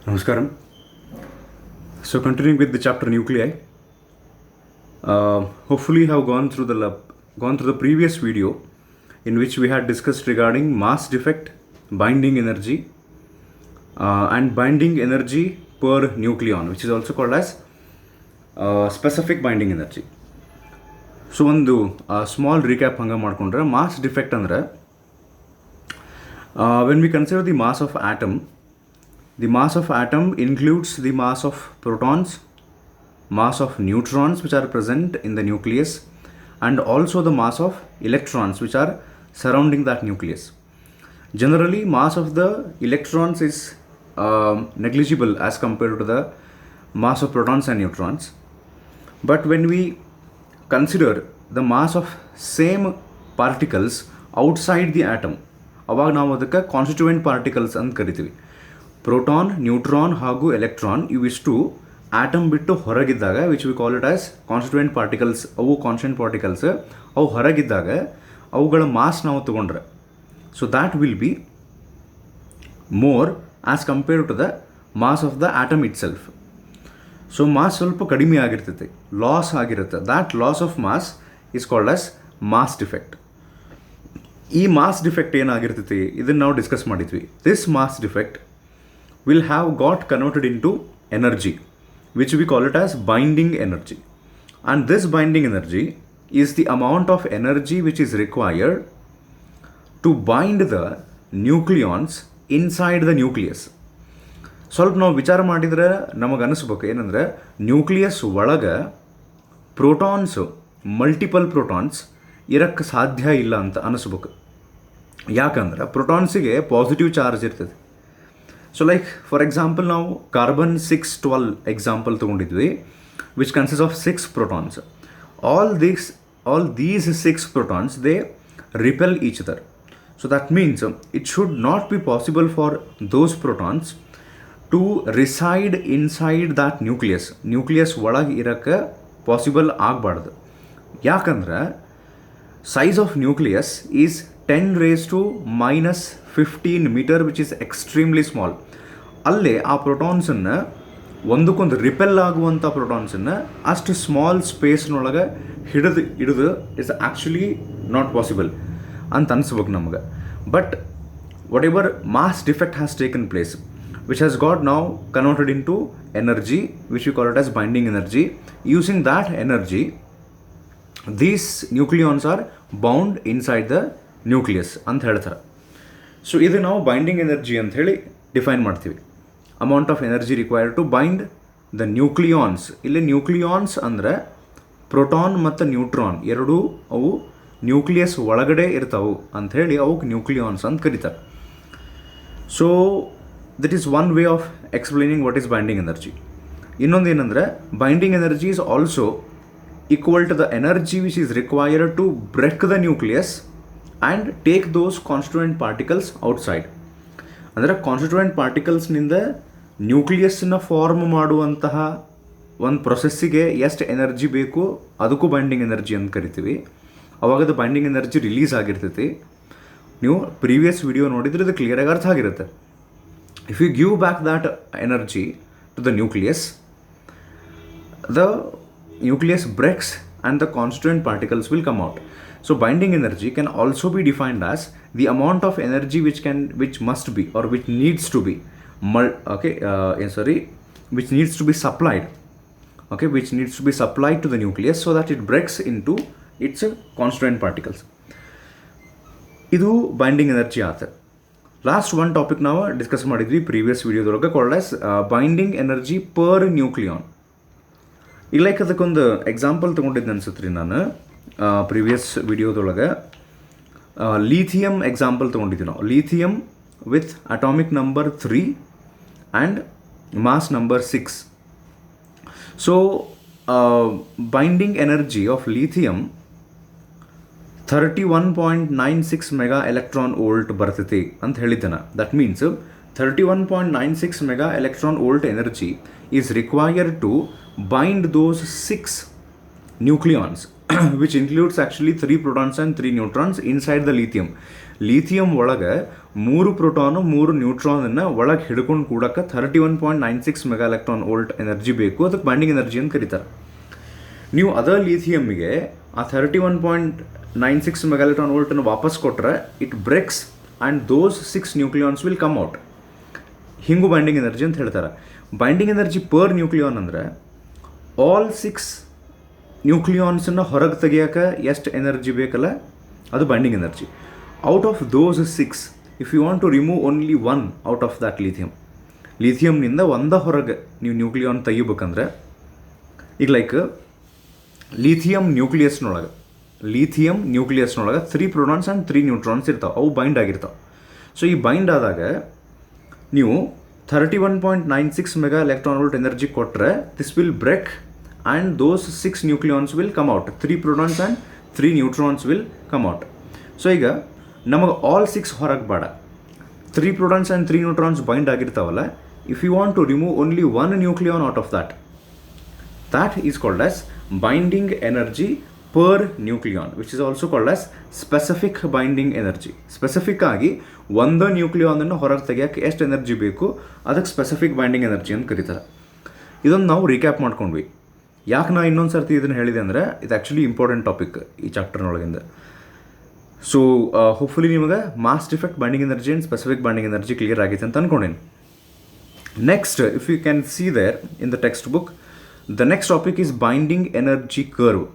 Namaskaram. So continuing with the chapter nuclei, hopefully have gone through the previous video in which we had discussed regarding mass defect, binding energy, and binding energy per nucleon, which is also called as specific binding energy. So ಒಂದು small recap hanga ಮಾಡ್ಕೊಂಡ್ರೆ mass defect ಅಂದ್ರೆ when we consider the mass of atom includes the mass of protons, mass of neutrons which are present in the nucleus, and also the mass of electrons which are surrounding that nucleus. Generally, mass of the electrons is negligible as compared to the mass of protons and neutrons. But when we consider the mass of same particles outside the atom, ಅವಾಗ ನಾವು ಅದಕ್ಕೆ constituent particles ಅಂತ ಕರಿತೀವಿ. Proton, neutron ಹಾಗೂ electron ಇವಿಷ್ಟು atom ಬಿಟ್ಟು ಹೊರಗಿದ್ದಾಗ which we call it as constituent particles. ಅವು ಕಾನ್ಸ್ಟೆಂಟ್ ಪಾರ್ಟಿಕಲ್ಸ್ ಅವು ಹೊರಗಿದ್ದಾಗ ಅವುಗಳ ಮಾಸ್ ನಾವು ತಗೊಂಡ್ರೆ so that will be more as compared to the mass of the atom itself. So mass ಸ್ವಲ್ಪ ಕಡಿಮೆ ಆಗಿರ್ತೈತೆ, ಲಾಸ್ ಆಗಿರುತ್ತೆ. That loss of mass is called as mass defect. ಈ ಮಾಸ್ ಡಿಫೆಕ್ಟ್ ಏನಾಗಿರ್ತೈತಿ ಇದನ್ನು ನಾವು ಡಿಸ್ಕಸ್ ಮಾಡಿದ್ವಿ. This mass defect will have got converted into energy which we call it as binding energy. And this binding energy is the amount of energy which is required to bind the nucleons inside the nucleus. ಸ್ವಲ್ಪ ನಾವು ವಿಚಾರ ಮಾಡಿದರೆ ನಮಗೆ ಅನಿಸ್ಬೇಕು ಏನಂದರೆ nucleus ಒಳಗೆ protons, multiple protons ಇರೋಕ್ಕೆ ಸಾಧ್ಯ ಇಲ್ಲ ಅಂತ ಅನಿಸ್ಬೇಕು. ಯಾಕಂದ್ರೆ ಪ್ರೋಟಾನ್ಸಿಗೆ ಪಾಸಿಟಿವ್ ಚಾರ್ಜ್ ಇರ್ತದೆ. ಸೊ ಲೈಕ್ ಫಾರ್ ಎಕ್ಸಾಂಪಲ್ ನಾವು ಕಾರ್ಬನ್ 612 ಎಕ್ಸಾಂಪಲ್ ತೊಗೊಂಡಿದ್ವಿ which consist of 6 protons. All these 6 protons they repel each other. So that means it should not be possible for those protons to reside inside that nucleus. Nucleus ಒಳಗೆ ಇರೋಕ್ಕೆ possible ಆಗಬಾರ್ದು. ಯಾಕಂದ್ರೆ size of nucleus is 10⁻⁻15 meter which is extremely small. ಅಲ್ಲೇ ಆ ಪ್ರೋಟಾನ್ಸನ್ನು ಒಂದಕ್ಕೊಂದು repel ಆಗುವಂಥ ಪ್ರೋಟಾನ್ಸನ್ನು ಅಷ್ಟು small ಸ್ಪೇಸ್ನೊಳಗೆ ಹಿಡಿದು ಇಸ್ ಆ್ಯಕ್ಚುಲಿ ನಾಟ್ ಪಾಸಿಬಲ್ ಅಂತ ಅನಿಸ್ಬೇಕು ನಮಗೆ. But whatever mass defect has taken place which has got now converted into energy which we call it as binding energy. Using that energy these nucleons are bound inside the nucleus ಅಂತ ಹೇಳ್ತಾರೆ. So ಇದು ನಾವು binding energy ಅಂತ ಹೇಳಿ define ಮಾಡ್ತೀವಿ. Amount of energy required to bind the nucleons. ಇಲ್ಲಿ nucleons ಅಂದರೆ proton ಮತ್ತು ನ್ಯೂಟ್ರಾನ್ ಎರಡೂ ಅವು ನ್ಯೂಕ್ಲಿಯಸ್ ಒಳಗಡೆ ಇರ್ತಾವೆ ಅಂಥೇಳಿ ಅವಕ್ಕೆ ನ್ಯೂಕ್ಲಿಯಾನ್ಸ್ ಅಂತ ಕರೀತಾರೆ. So that is one way of explaining what is binding energy. ಇನ್ನೊಂದು ಏನಂದರೆ binding energy is also equal to the energy which is required to break the nucleus and take those constituent particles outside. ಅಂದರೆ constituent ಪಾರ್ಟಿಕಲ್ಸ್ನಿಂದ ನ್ಯೂಕ್ಲಿಯಸ್ನ form ಮಾಡುವಂತಹ ಒಂದು ಪ್ರೊಸೆಸ್ಸಿಗೆ ಎಷ್ಟು energy ಬೇಕು ಅದಕ್ಕೂ binding energy ಅಂತ ಕರಿತೀವಿ. ಅವಾಗದು ಬೈಂಡಿಂಗ್ ಎನರ್ಜಿ ರಿಲೀಸ್ ಆಗಿರ್ತೈತಿ. ನೀವು ಪ್ರೀವಿಯಸ್ ವಿಡಿಯೋ ನೋಡಿದರೆ ಇದು ಕ್ಲಿಯರಾಗಿ ಅರ್ಥ ಆಗಿರುತ್ತೆ. If you give back that energy to the nucleus, the nucleus breaks and the constituent particles will come out. So binding energy can also be defined as the amount of energy which must be or which needs to be which needs to be supplied, which needs to be supplied to the nucleus so that it breaks into its constituent particles. ಇದು binding energy ಆತ. Last one topic ನಾವು discuss ಮಾಡಿದ್ವಿ previous ವಿಡಿಯೋದೊಳಗೆ called as binding energy per nucleon. ಈಗ like ಅದಕ್ಕೊಂದು example ತೊಗೊಂಡಿದ್ದೆ ಅನ್ಸುತ್ತೆ ರೀ ನಾನು ಪ್ರಿವಿಯಸ್ ವಿಡಿಯೋದೊಳಗೆ. ಲೀಥಿಯಮ್ ಎಕ್ಸಾಂಪಲ್ ತೊಗೊಂಡಿದ್ವಿ ನಾವು. Lithium with atomic number 3 and mass number 6. So binding energy of lithium 31.96 mega electron volt ಬರ್ತೈತಿ ಅಂತ ಹೇಳಿದ್ದೆ ನಾ. That means 31.96 mega electron volt energy is required to bind those 6 nucleons which includes actually 3 protons and 3 neutrons inside the lithium. Lithium ಒಳಗೆ 3 proton 3 ನ್ಯೂಟ್ರಾನನ್ನು ಒಳಗೆ ಹಿಡ್ಕೊಂಡು ಕೂಡಕ್ಕೆ 31.96 mega electron volt energy ಬೇಕು. ಅದಕ್ಕೆ binding energy ಅಂತ ಕರೀತಾರೆ. ನೀವು ಅದೇ ಲಿಥಿಯಮ್ಗೆ ಆ 31.96 ಮೆಗಾ ಎಲೆಕ್ಟ್ರಾನ್ ವೋಲ್ಟನ್ನು ವಾಪಸ್ ಕೊಟ್ಟರೆ it breaks and those 6 nucleons will come out. ಹಿಂಗೂ ಬೈಂಡಿಂಗ್ ಎನರ್ಜಿ ಅಂತ ಹೇಳ್ತಾರೆ. ಬೈಂಡಿಂಗ್ ಎನರ್ಜಿ ಪರ್ ನ್ಯೂಕ್ಲಿಯಾನ್ ಅಂದರೆ ಆಲ್ 6 ನ್ಯೂಕ್ಲಿಯಾನ್ಸನ್ನು ಹೊರಗೆ ತೆಗಿಯೋಕೆ ಎಷ್ಟು ಎನರ್ಜಿ ಬೇಕಲ್ಲ ಅದು binding energy. Out of those 6 if you want to remove only 1 out of that ಲಿಥಿಯಮ್ನಿಂದ ಹೊರಗೆ ನೀವು ನ್ಯೂಕ್ಲಿಯಾನ್ ತೆಗಿಬೇಕಂದ್ರೆ ಈಗ ಲೈಕ್ ಲಿಥಿಯಂ ನ್ಯೂಕ್ಲಿಯಸ್ನೊಳಗೆ 3 ಪ್ರೋಟಾನ್ಸ್ ಆ್ಯಂಡ್ 3 ನ್ಯೂಟ್ರಾನ್ಸ್ ಇರ್ತಾವೆ. ಅವು ಬೈಂಡ್ ಆಗಿರ್ತಾವೆ. ಸೊ ಈ ಬೈಂಡ್ ಆದಾಗ ನೀವು 31.96 ಮೆಗಾ ಎಲೆಕ್ಟ್ರಾನ್ ವೋಲ್ಟ್ ಎನರ್ಜಿ ಕೊಟ್ಟರೆ this will break and those 6 nucleons will come out. 3 protons and 3 neutrons will come out. So ಈಗ ನಮಗೆ all 6 ಹೊರಗೆ ಬೇಡ. 3 protons and 3 neutrons bind ಆಗಿರ್ತಾವಲ್ಲ, if you want to remove only 1 nucleon out of that is called as binding energy per nucleon, which is also called as specific binding energy. Specific ಆಗಿ ಒಂದು ನ್ಯೂಕ್ಲಿಯಾನನ್ನು ಹೊರಗೆ ತೆಗಿಯೋಕ್ಕೆ ಎಷ್ಟು energy ಬೇಕು ಅದಕ್ಕೆ specific binding energy ಅಂತ ಕರೀತಾರೆ. ಇದನ್ನು ನಾವು ರೀಕ್ಯಾಪ್ ಮಾಡ್ಕೊಂಡ್ವಿ. ಯಾಕೆ ನಾ ಇನ್ನೊಂದು ಸರ್ತಿ ಇದನ್ನು ಹೇಳಿದೆ ಅಂದರೆ ಇದು ಆ್ಯಕ್ಚುಲಿ ಇಂಪಾರ್ಟೆಂಟ್ ಟಾಪಿಕ್ ಈ ಚಾಪ್ಟರ್ನೊಳಗಿಂದ. ಸೊ ಹೋಪ್ಫುಲಿ ನಿಮಗೆ mass defect, binding energy and specific binding energy clear ಆಗಿದೆ ಅಂತ ಅಂದ್ಕೊಂಡೇನು. Next if you can see there in the text book, the next topic is binding energy curve.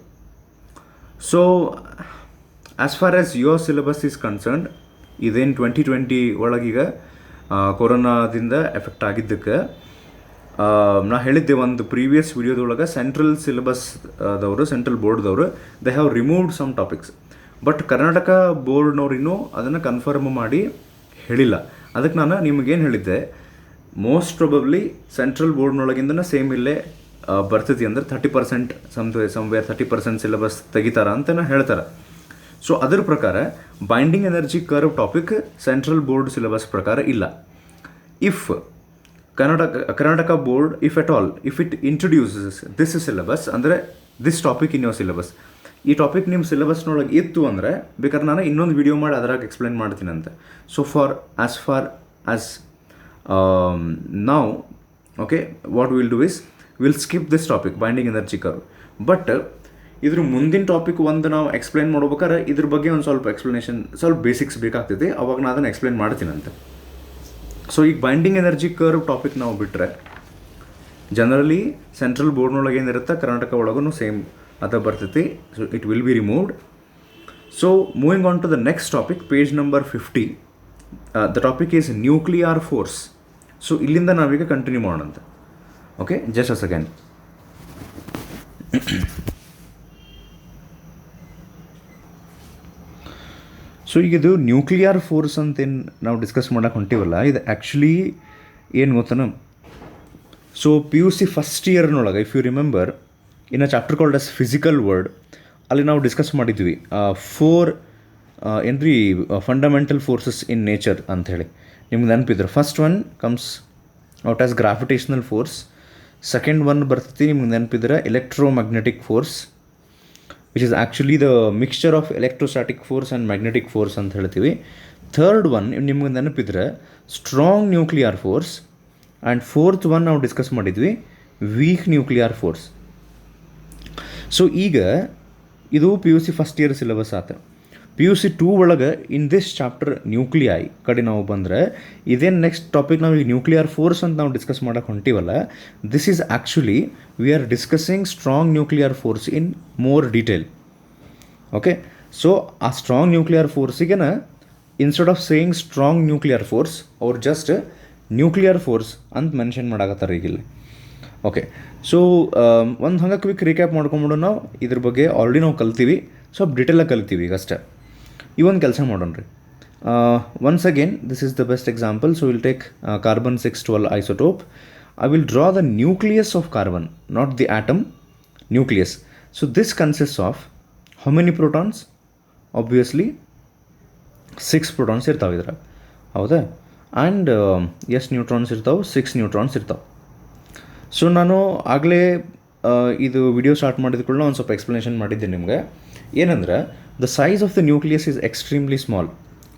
So as far as your syllabus is concerned, ಇದೇನು 2020 ಒಳಗೀಗ ಕೊರೋನಾದಿಂದ effect ಆಗಿದ್ದಕ್ಕೆ ನಾ ಹೇಳಿದ್ದೆ ಒಂದು ಪ್ರೀವಿಯಸ್ ವಿಡಿಯೋದೊಳಗೆ ಸೆಂಟ್ರಲ್ ಸಿಲೆಬಸ್ದವರು, ಸೆಂಟ್ರಲ್ ಬೋರ್ಡ್ದವರು they have removed some topics. But Karnataka ಬೋರ್ಡ್ನವ್ರು ಇನ್ನೂ ಅದನ್ನು ಕನ್ಫರ್ಮ್ ಮಾಡಿ ಹೇಳಿಲ್ಲ. ಅದಕ್ಕೆ ನಾನು ನಿಮಗೇನು ಹೇಳಿದ್ದೆ, ಮೋಸ್ಟ್ ಪ್ರೊಬಬ್ಲಿ ಸೆಂಟ್ರಲ್ ಬೋರ್ಡ್ನೊಳಗಿಂದನೇ ಸೇಮ್ ಇಲ್ಲೇ ಬರ್ತೈತಿ ಅಂದರೆ 30% ಸಮ್ವೇರ್ 30% ಸಿಲೆಬಸ್ ತೆಗಿತಾರ ಅಂತ ಹೇಳ್ತಾರೆ. ಸೊ ಅದ್ರ ಪ್ರಕಾರ binding energy curve topic central board syllabus ಪ್ರಕಾರ ಇಲ್ಲ. If Karnataka board if at all if it introduces this syllabus ಅಂದರೆ this topic in your syllabus, ಈ ಟಾಪಿಕ್ ನಿಮ್ಮ ಸಿಲೆಬಸ್ನೊಳಗೆ ಇತ್ತು ಅಂದರೆ ಬೇಕಾದ್ರೆ ನಾನು ಇನ್ನೊಂದು ವಿಡಿಯೋ ಮಾಡಿ ಅದ್ರಾಗ ಎಕ್ಸ್ಪ್ಲೇನ್ ಮಾಡ್ತೀನಂತೆ. ಸೊ ಫಾರ್ ಆಸ್ ನಾವು okay what will do is will skip this topic binding energy curve. But ಇದ್ರ ಮುಂದಿನ ಟಾಪಿಕ್ ಒಂದು ನಾವು ಎಕ್ಸ್ಪ್ಲೇನ್ ಮಾಡ್ಬೇಕಾದ್ರೆ ಇದ್ರ ಬಗ್ಗೆ ಒಂದು ಸ್ವಲ್ಪ ಎಕ್ಸ್ಪ್ಲನೇಷನ್, ಸ್ವಲ್ಪ ಬೇಸಿಕ್ಸ್ ಬೇಕಾಗ್ತೈತಿ, ಅವಾಗ ನಾನು ಅದನ್ನು ಎಕ್ಸ್ಪ್ಲೇನ್ ಮಾಡ್ತೀನಂತೆ. ಸೊ ಈಗ ಬೈಂಡಿಂಗ್ ಎನರ್ಜಿ ಕರ್ವ್ ಟಾಪಿಕ್ ನಾವು ಬಿಟ್ಟರೆ ಜನರಲಿ ಸೆಂಟ್ರಲ್ ಬೋರ್ಡ್ನೊಳಗೆ ಏನಿರುತ್ತೆ ಕರ್ನಾಟಕ ಒಳಗೂ ಸೇಮ್ ಅದ ಬರ್ತೈತಿ. So it will be removed. So moving on to the next topic, page number 50. The topic is nuclear force. So ಇಲ್ಲಿಂದ ನಾವೀಗ ಕಂಟಿನ್ಯೂ ಮಾಡೋಣಂತೆ. Okay, just a second. So ಈಗ ಇದು ನ್ಯೂಕ್ಲಿಯರ್ ಫೋರ್ಸ್ ಅಂತೇನು ನಾವು ಡಿಸ್ಕಸ್ ಮಾಡೋಕೆ ಹೊಂಟಿವಲ್ಲ, ಇದು ಆ್ಯಕ್ಚುಲಿ ಏನು ಗೊತ್ತಾನ, ಸೊ PUC ಫಸ್ಟ್ ಇಯರ್ನೊಳಗೆ if you remember in a chapter called as physical world, ಅಲ್ಲಿ ನಾವು ಡಿಸ್ಕಸ್ ಮಾಡಿದ್ವಿ 4 ಏನ್ರಿ ಫಂಡಮೆಂಟಲ್ ಫೋರ್ಸಸ್ ಇನ್ ನೇಚರ್ ಅಂಥೇಳಿ. ನಿಮ್ಗೆ ನೆನಪಿದ್ರೆ first one comes out as gravitational force, second one ಬರ್ತೈತಿ ನಿಮ್ಗೆ ನೆನಪಿದ್ರೆ electromagnetic force, which is actually the mixture of electrostatic force and magnetic force ಅಂತ ಹೇಳ್ತೀವಿ. ಥರ್ಡ್ ಒನ್ ನಿಮ್ಗೆ ನೆನಪಿದ್ರೆ strong nuclear force, and fourth one ನಾವು ಡಿಸ್ಕಸ್ ಮಾಡಿದ್ವಿ weak nuclear force. So ಈಗ ಇದು PUC ಫಸ್ಟ್ ಇಯರ್ ಸಿಲೆಬಸ್ ಆತ. PUC 2 ಒಳಗೆ ಇನ್ ದಿಸ್ ಚಾಪ್ಟರ್ ನ್ಯೂಕ್ಲಿಯೈ ಕಡೆ ನಾವು ಬಂದರೆ ಇದೇನು ನೆಕ್ಸ್ಟ್ ಟಾಪಿಕ್ ನಾವು ಈಗ ನ್ಯೂಕ್ಲಿಯರ್ ಫೋರ್ಸ್ ಅಂತ ನಾವು ಡಿಸ್ಕಸ್ ಮಾಡೋಕೆ ಹೊಂಟಿವಲ್ಲ, this is actually we are discussing strong nuclear force in more detail. Okay, so ಆ ಸ್ಟ್ರಾಂಗ್ ನ್ಯೂಕ್ಲಿಯರ್ ಫೋರ್ಸಿಗೆನ instead of saying strong nuclear force ಅವ್ರು ಜಸ್ಟ್ ನ್ಯೂಕ್ಲಿಯರ್ ಫೋರ್ಸ್ ಅಂತ ಮೆನ್ಷನ್ ಮಾಡಾಕತ್ತಾರೆ ಈಗಿಲ್ಲ. ಓಕೆ, ಸೊ ಒಂದು ಹಂಗೆ ಕ್ವಿಕ್ ರೀಕ್ಯಾಪ್ ಮಾಡ್ಕೊಂಬಿಡು. ನಾವು ಇದ್ರ ಬಗ್ಗೆ ಆಲ್ರೆಡಿ ನಾವು ಕಲ್ತೀವಿ, ಸ್ವಲ್ಪ ಡೀಟೇಲಾಗಿ ಕಲಿತೀವಿ ಈಗ ಅಷ್ಟೇ. ಈ ಒಂದು ಕೆಲಸ ಮಾಡೋಣ ರೀ. Once again this is the best example. So will take carbon 612 isotope. I will draw the nucleus of carbon, not the atom, nucleus. So this consists of how many protons? Obviously 6 protons ಇರ್ತಾವೆ ಇದ್ರಾಗ, ಹೌದಾ? And ಎಷ್ಟು neutrons ಇರ್ತಾವೆ? 6 neutrons ಇರ್ತಾವೆ. So ನಾನು ಆಗಲೇ ಇದು video start ಮಾಡಿದ ಕೂಡ ಒಂದು ಸ್ವಲ್ಪ ಎಕ್ಸ್ಪ್ಲನೇಷನ್ ಮಾಡಿದ್ದೆ ನಿಮಗೆ. ಏನಂದ್ರೆ the size of the nucleus is extremely small.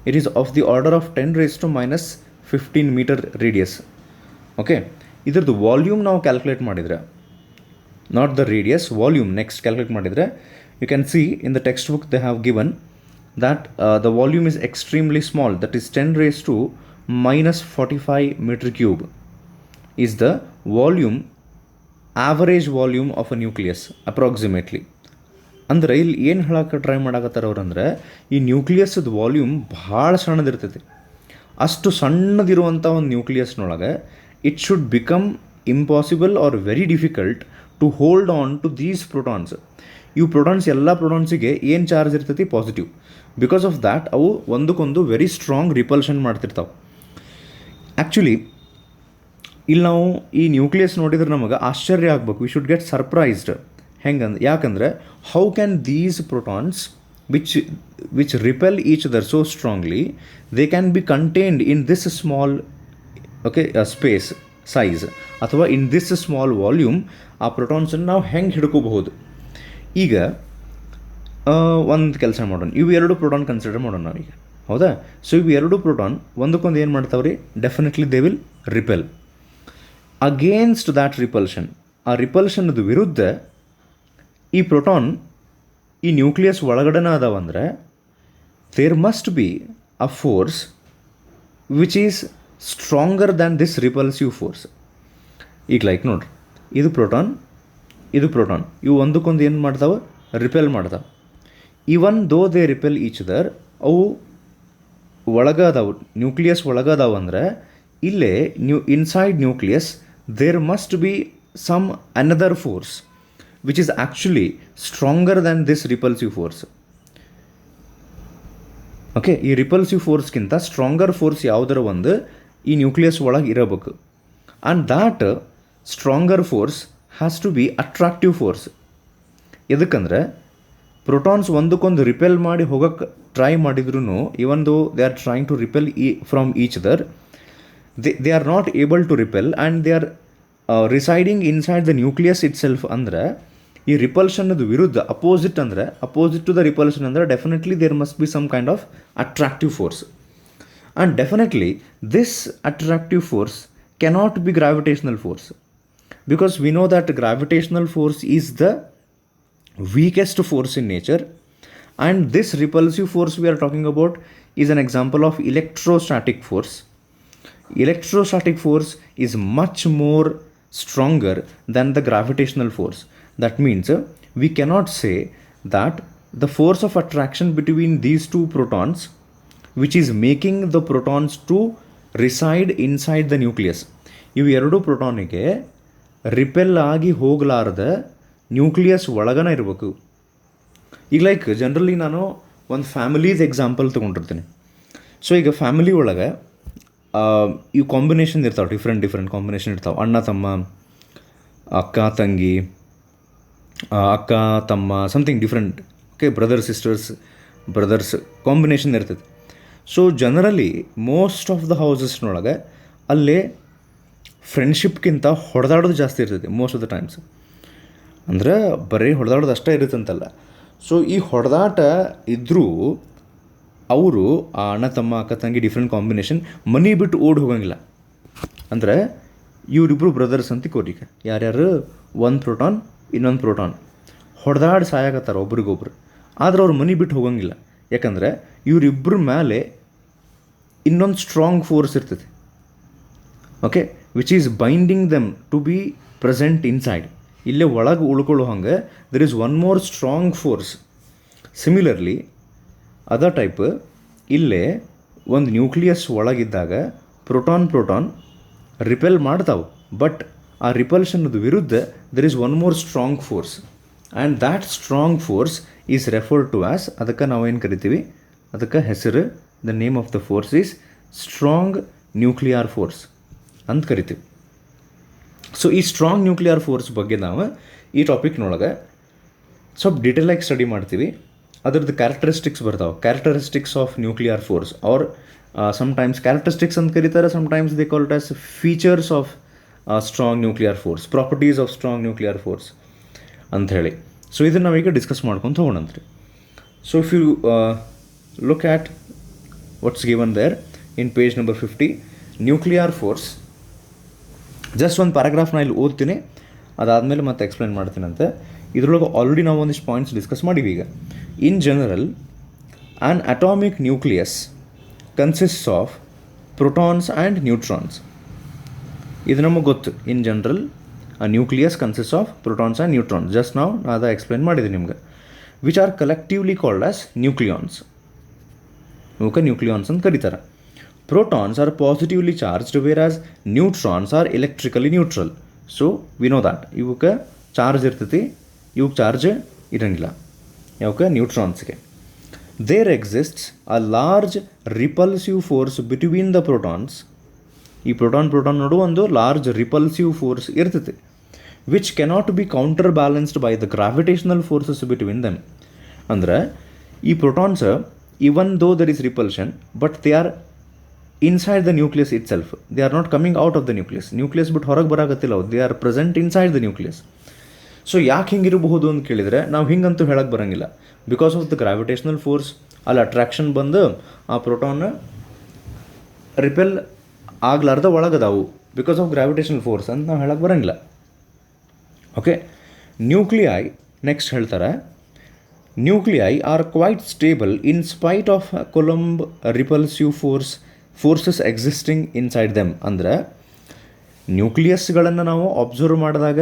It is of the order of 10⁻⁻15 metre radius. Okay, ಇದ್ರದ್ದು ವಾಲ್ಯೂಮ್ ನಾವು ಕ್ಯಾಲ್ಕುಲೇಟ್ ಮಾಡಿದರೆ, not the radius, volume next calculate ಮಾಡಿದರೆ, you can see in the text book they have given that the volume is extremely small, that is 10⁻⁻45 meter cube is the volume, average volume of a nucleus approximately. ಅಂದರೆ ಇಲ್ಲಿ ಏನು ಹೇಳಕ್ಕೆ try ಮಾಡಕತ್ತಾರ ಅವ್ರಂದ್ರೆ, ಈ ನ್ಯೂಕ್ಲಿಯಸ್ದ volume ಭಾಳ ಸಣ್ಣದಿರ್ತೈತಿ. ಅಷ್ಟು ಸಣ್ಣದಿರುವಂಥ ಒಂದು ನ್ಯೂಕ್ಲಿಯಸ್ನೊಳಗೆ it should become impossible or very difficult to hold on to these protons. ಇವು ಪ್ರೋಟಾನ್ಸ್, ಎಲ್ಲ ಪ್ರೋಟಾನ್ಸಿಗೆ ಏನು ಚಾರ್ಜ್ ಇರ್ತೈತಿ? ಪಾಸಿಟಿವ್. ಬಿಕಾಸ್ ಆಫ್ ದ್ಯಾಟ್ ಅವು ಒಂದಕ್ಕೊಂದು ವೆರಿ ಸ್ಟ್ರಾಂಗ್ ರಿಪಲ್ಷನ್ ಮಾಡ್ತಿರ್ತಾವೆ. ಆ್ಯಕ್ಚುಲಿ ಇಲ್ಲಿ ನಾವು ಈ ನ್ಯೂಕ್ಲಿಯಸ್ ನೋಡಿದ್ರೆ ನಮಗೆ ಆಶ್ಚರ್ಯ ಆಗಬೇಕು, ವಿ ಶುಡ್ ಗೆಟ್ ಸರ್ಪ್ರೈಸ್ಡ್. ಯಾಕಂದರೆ how can these protons which repel each other so strongly, they can be contained in this small space size, ಅಥವಾ ಇನ್ ದಿಸ್ ಸ್ಮಾಲ್ ವಾಲ್ಯೂಮ್ ಆ ಪ್ರೋಟಾನ್ಸನ್ನು ನಾವು ಹೆಂಗೆ ಹಿಡ್ಕೋಬಹುದು? ಈಗ ಒಂದು ಕೆಲಸ ಮಾಡೋಣ, ಇವು ಎರಡು ಪ್ರೋಟಾನ್ ಕನ್ಸಿಡರ್ ಮಾಡೋಣ ನಾವೀಗ, ಹೌದಾ? ಸೊ ಇವು ಎರಡು ಪ್ರೋಟಾನ್ ಒಂದಕ್ಕೊಂದು ಏನು ಮಾಡ್ತಾವ್ರಿ? Definitely they will repel. Against that repulsion, ಆ ರಿಪಲ್ಷನ್ದು ವಿರುದ್ಧ ಈ ಪ್ರೋಟಾನ್ ಈ ನ್ಯೂಕ್ಲಿಯಸ್ ಒಳಗಡೆನ ಅದಾವಂದರೆ there must be a force which is stronger than this repulsive force. ಈಗ ಲೈಕ್ ನೋಡ್ರಿ, ಇದು ಪ್ರೋಟಾನ್, ಇದು ಪ್ರೋಟಾನ್, ಇವು ಒಂದಕ್ಕೊಂದು ಏನು ಮಾಡ್ತಾವೆ? ರಿಪೆಲ್ ಮಾಡ್ತಾವೆ. Even though they repel each other, ಅವು ಒಳಗದಾವು, ನ್ಯೂಕ್ಲಿಯಸ್ ಒಳಗದಾವಂದ್ರೆ ಇಲ್ಲೇ inside nucleus there must be some another force which is actually stronger than this repulsive force. Okay, ಈ ರಿಪಲ್ಸಿವ್ ಫೋರ್ಸ್ಗಿಂತ ಸ್ಟ್ರಾಂಗರ್ ಫೋರ್ಸ್ ಯಾವುದರ ಒಂದು ಈ ನ್ಯೂಕ್ಲಿಯಸ್ ಒಳಗೆ ಇರಬೇಕು. And that stronger force has to be attractive force. ಎದಕ್ಕಂದ್ರೆ ಪ್ರೋಟಾನ್ಸ್ ಒಂದಕ್ಕೊಂದು repel ಮಾಡಿ ಹೋಗೋಕ್ಕೆ ಟ್ರೈ ಮಾಡಿದ್ರು, even though they are trying to repel from each other, they are not able to repel and they are residing inside the nucleus itself. ಅಂದರೆ ಈ ರಿಪಲ್ಷನ್ದು ವಿರುದ್ಧ opposite, ಅಂದರೆ ಅಪೋಸಿಟ್ ಟು ದ ರಿಪಲ್ಷನ್ ಅಂದರೆ definitely there must be some kind of attractive force. And definitely this attractive force cannot be gravitational force, because we know that gravitational force is the weakest force in nature, and this repulsive force we are talking about is an example of electrostatic force. Electrostatic force is much more stronger than the gravitational force. That means we cannot say that the force of attraction between these two protons, which is making the protons to reside inside the nucleus, ಇವು ಎರಡು ಪ್ರೋಟಾನಿಗೆ repel ಆಗಿ ಹೋಗಲಾರ್ದ nucleus ಒಳಗನ ಇರಬೇಕು. ಈಗ like generally ನಾನು ಒಂದು families example ತೊಗೊಂಡಿರ್ತೀನಿ. So ಈಗ family ಒಳಗೆ ಇವು ಕಾಂಬಿನೇಷನ್ ಇರ್ತಾವೆ, ಡಿಫ್ರೆಂಟ್ ಕಾಂಬಿನೇಷನ್ ಇರ್ತಾವೆ. ಅಣ್ಣ ತಮ್ಮ, ಅಕ್ಕ ತಂಗಿ, ಅಕ್ಕ ತಮ್ಮ, something different. Okay, brothers combination ಇರ್ತೈತೆ. So generally most of the ಹೌಸಸ್ನೊಳಗೆ ಅಲ್ಲೇ ಫ್ರೆಂಡ್ಶಿಪ್ಗಿಂತ ಹೊಡೆದಾಡೋದು ಜಾಸ್ತಿ ಇರ್ತೈತಿ ಮೋಸ್ಟ್ ಆಫ್ ದ ಟೈಮ್ಸ್. ಅಂದ್ರೆ ಬರೀ ಹೊಡೆದಾಡೋದು ಅಷ್ಟೇ ಇರುತ್ತಂತಲ್ಲ. ಸೊ ಈ ಹೊಡೆದಾಟ ಇದ್ದರೂ ಅವರು ಆ ಅಣ್ಣ ತಮ್ಮ ಅಕ್ಕ ತಂಗಿ ಡಿಫ್ರೆಂಟ್ ಕಾಂಬಿನೇಷನ್ ಮನಿ ಬಿಟ್ಟು ಓಡಿ ಹೋಗಂಗಿಲ್ಲ. ಅಂದರೆ ಇವರಿಬ್ಬರು ಬ್ರದರ್ಸ್ ಅಂತ ಕೋರಿಕ, ಯಾರ್ಯಾರು ಒಂದು ಪ್ರೋಟಾನ್ ಇನ್ನೊಂದು ಪ್ರೋಟಾನ್ ಹೊಡೆದಾಡಿ ಸಾಯಾಗತ್ತಾರ ಒಬ್ರಿಗೊಬ್ರು. ಆದ್ರೆ ಅವ್ರು ಮನಿ ಬಿಟ್ಟು ಹೋಗಂಗಿಲ್ಲ. ಯಾಕಂದರೆ ಇವರಿಬ್ಬರ ಮೇಲೆ ಇನ್ನೊಂದು ಸ್ಟ್ರಾಂಗ್ ಫೋರ್ಸ್ ಇರ್ತೈತಿ. Okay, which is binding them to be present inside. ಇಲ್ಲೇ ಒಳಗೆ ಉಳ್ಕೊಳ್ಳೋ ಹಂಗೆ there is one more strong force. Similarly other type ಇಲ್ಲೇ ಒಂದು ನ್ಯೂಕ್ಲಿಯಸ್ ಒಳಗಿದ್ದಾಗ ಪ್ರೋಟಾನ್ ರಿಪೆಲ್ ಮಾಡ್ತಾವೆ, ಬಟ್ ಆ ರಿಪಲ್ಷನ್ದು ವಿರುದ್ಧ there is one more strong force, and that strong force is referred to as, ಅದಕ್ಕೆ ನಾವೇನು ಕರಿತೀವಿ, ಅದಕ್ಕೆ ಹೆಸರು, the name of the force is strong nuclear force ಅಂತ ಕರಿತೀವಿ. ಸೊ ಈ ಸ್ಟ್ರಾಂಗ್ ನ್ಯೂಕ್ಲಿಯರ್ ಫೋರ್ಸ್ ಬಗ್ಗೆ ನಾವು ಈ ಟಾಪಿಕ್ನೊಳಗೆ ಸ್ವಲ್ಪ ಡೀಟೇಲಾಗಿ ಸ್ಟಡಿ ಮಾಡ್ತೀವಿ. ಅದರದ್ದು ಕ್ಯಾರೆಕ್ಟರಿಸ್ಟಿಕ್ಸ್ ಬರ್ತಾವೆ, characteristics of nuclear force, or sometimes characteristics ಅಂತ ಕರೀತಾರೆ, sometimes they call it as features of strong nuclear force, properties of strong nuclear force. ಅಂಥೇಳಿ. ಸೊ ಇದನ್ನು ನಾವೀಗ ಡಿಸ್ಕಸ್ ಮಾಡ್ಕೊಂಡು ಹೋಗೋಣಂತ್ರಿ. So if you look at what's given there in page number 50, nuclear force. Just ಒಂದು ಪ್ಯಾರಾಗ್ರಾಫ್ನ ಇಲ್ಲಿ ಓದ್ತೀನಿ, ಅದಾದಮೇಲೆ ಮತ್ತೆ ಎಕ್ಸ್ಪ್ಲೈನ್ ಮಾಡ್ತೀನಂತೆ. ಇದರೊಳಗೆ ಆಲ್ರೆಡಿ ನಾವು ಒಂದಿಷ್ಟು ಪಾಯಿಂಟ್ಸ್ ಡಿಸ್ಕಸ್ ಮಾಡೀವಿ ಈಗ. In general, on atomic nucleus consists of protons and neutrons. ಇದು ನಮಗೆ ಗೊತ್ತು. In general a nucleus consists of protons and neutrons. Just now ನಾನು ಎಕ್ಸ್ಪ್ಲೈನ್ ಮಾಡಿದೆ ನಿಮ್ಗೆ. Which are collectively called as nucleons. ಇವಕ್ಕೆ ನ್ಯೂಕ್ಲಿಯಾನ್ಸ್ ಅಂತ ಕರೀತಾರೆ. Protons are positively charged, whereas neutrons are electrically neutral. So we know that ಇವಕ್ಕೆ charge ಇರ್ತೈತಿ, ಇವಕ್ಕೆ charge ಇರಂಗಿಲ್ಲ. ಯಾವಕ್ಕೆ? ನ್ಯೂಟ್ರಾನ್ಸ್ಗೆ. There exists a large repulsive force between the protons. ಈ ಪ್ರೋಟಾನ್ ನೋಡು ಒಂದು ಲಾರ್ಜ್ ರಿಪಲ್ಸಿವ್ ಫೋರ್ಸ್ ಇರ್ತೈತಿ, which cannot be counter balanced by the gravitational forces between them. ಅಂದ್ರೆ ಈ protons, even though there is repulsion, but they are inside the nucleus itself. They are not coming out of the nucleus. Nucleus ಬಿಟ್ಟು ಹೊರಗೆ ಬರಾಗತ್ತಿಲ್ಲ ಅವ್ರು. They are present inside the nucleus. So ಯಾಕೆ ಹಿಂಗಿರಬಹುದು ಅಂತ ಕೇಳಿದರೆ ನಾವು ಹಿಂಗಂತೂ ಹೇಳಕ್ಕೆ ಬರೋಂಗಿಲ್ಲ. Because of the gravitational force, ಅಲ್ಲಿ ಅಟ್ರಾಕ್ಷನ್ ಬಂದು ಆ ಪ್ರೋಟಾನ್ ರಿಪೆಲ್ ಆಗ್ಲಾರ್ದ ಒಳಗದಾವು ಬಿಕಾಸ್ ಆಫ್ ಗ್ರಾವಿಟೇಷನಲ್ ಫೋರ್ಸ್ ಅಂತ ನಾವು ಹೇಳಕ್ಕೆ ಬರೋಂಗಿಲ್ಲ. ಓಕೆ. ನ್ಯೂಕ್ಲಿಯೈ ನೆಕ್ಸ್ಟ್ ಹೇಳ್ತಾರೆ, nuclei are quite stable in spite of Coulomb repulsive forces existing inside them. ಅಂದರೆ ನ್ಯೂಕ್ಲಿಯಸ್ಗಳನ್ನು ನಾವು ಅಬ್ಸರ್ವ್ ಮಾಡಿದಾಗ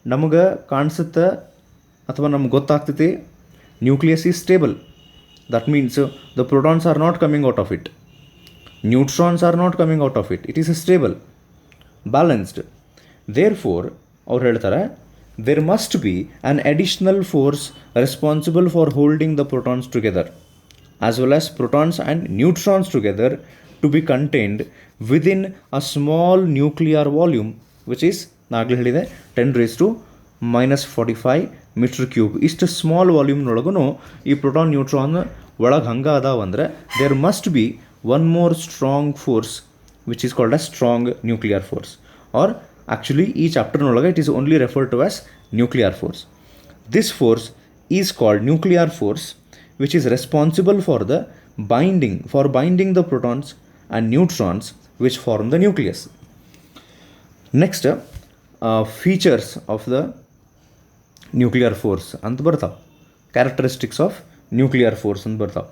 ನಮಗೆ ಕಾಣಿಸುತ್ತೆ ಅಥವಾ ನಮ್ಗೆ ಗೊತ್ತಾಗ್ತೈತಿ nucleus is stable. That means the protons are not coming out of it. Neutrons are not coming out of it. It is stable, balanced. Therefore, ಅವ್ರು ಹೇಳ್ತಾರೆ, there must be an additional force responsible for holding the protons together, as well as protons and neutrons together, to be contained within a small nuclear volume, which is, ನಾಗಲೇ ಹೇಳಿದೆ, 10⁻⁻45 metre cube. ಇಷ್ಟು small ವಾಲ್ಯೂಮ್ನೊಳಗೂ ಈ proton neutron ಒಳಗೆ ಹಂಗೆ ಅದಾವಂದ್ರೆ there must be one more strong force which is called as strong nuclear force, or actually ಈ ಚಾಪ್ಟರ್ನೊಳಗೆ it is only referred to as nuclear force. This force is called nuclear force, which is responsible for binding the protons and neutrons which form the nucleus. Next, features of the nuclear force ಅಂತ ಬರ್ತಾವೆ. Characteristics of nuclear force ಅಂತ ಬರ್ತಾವೆ.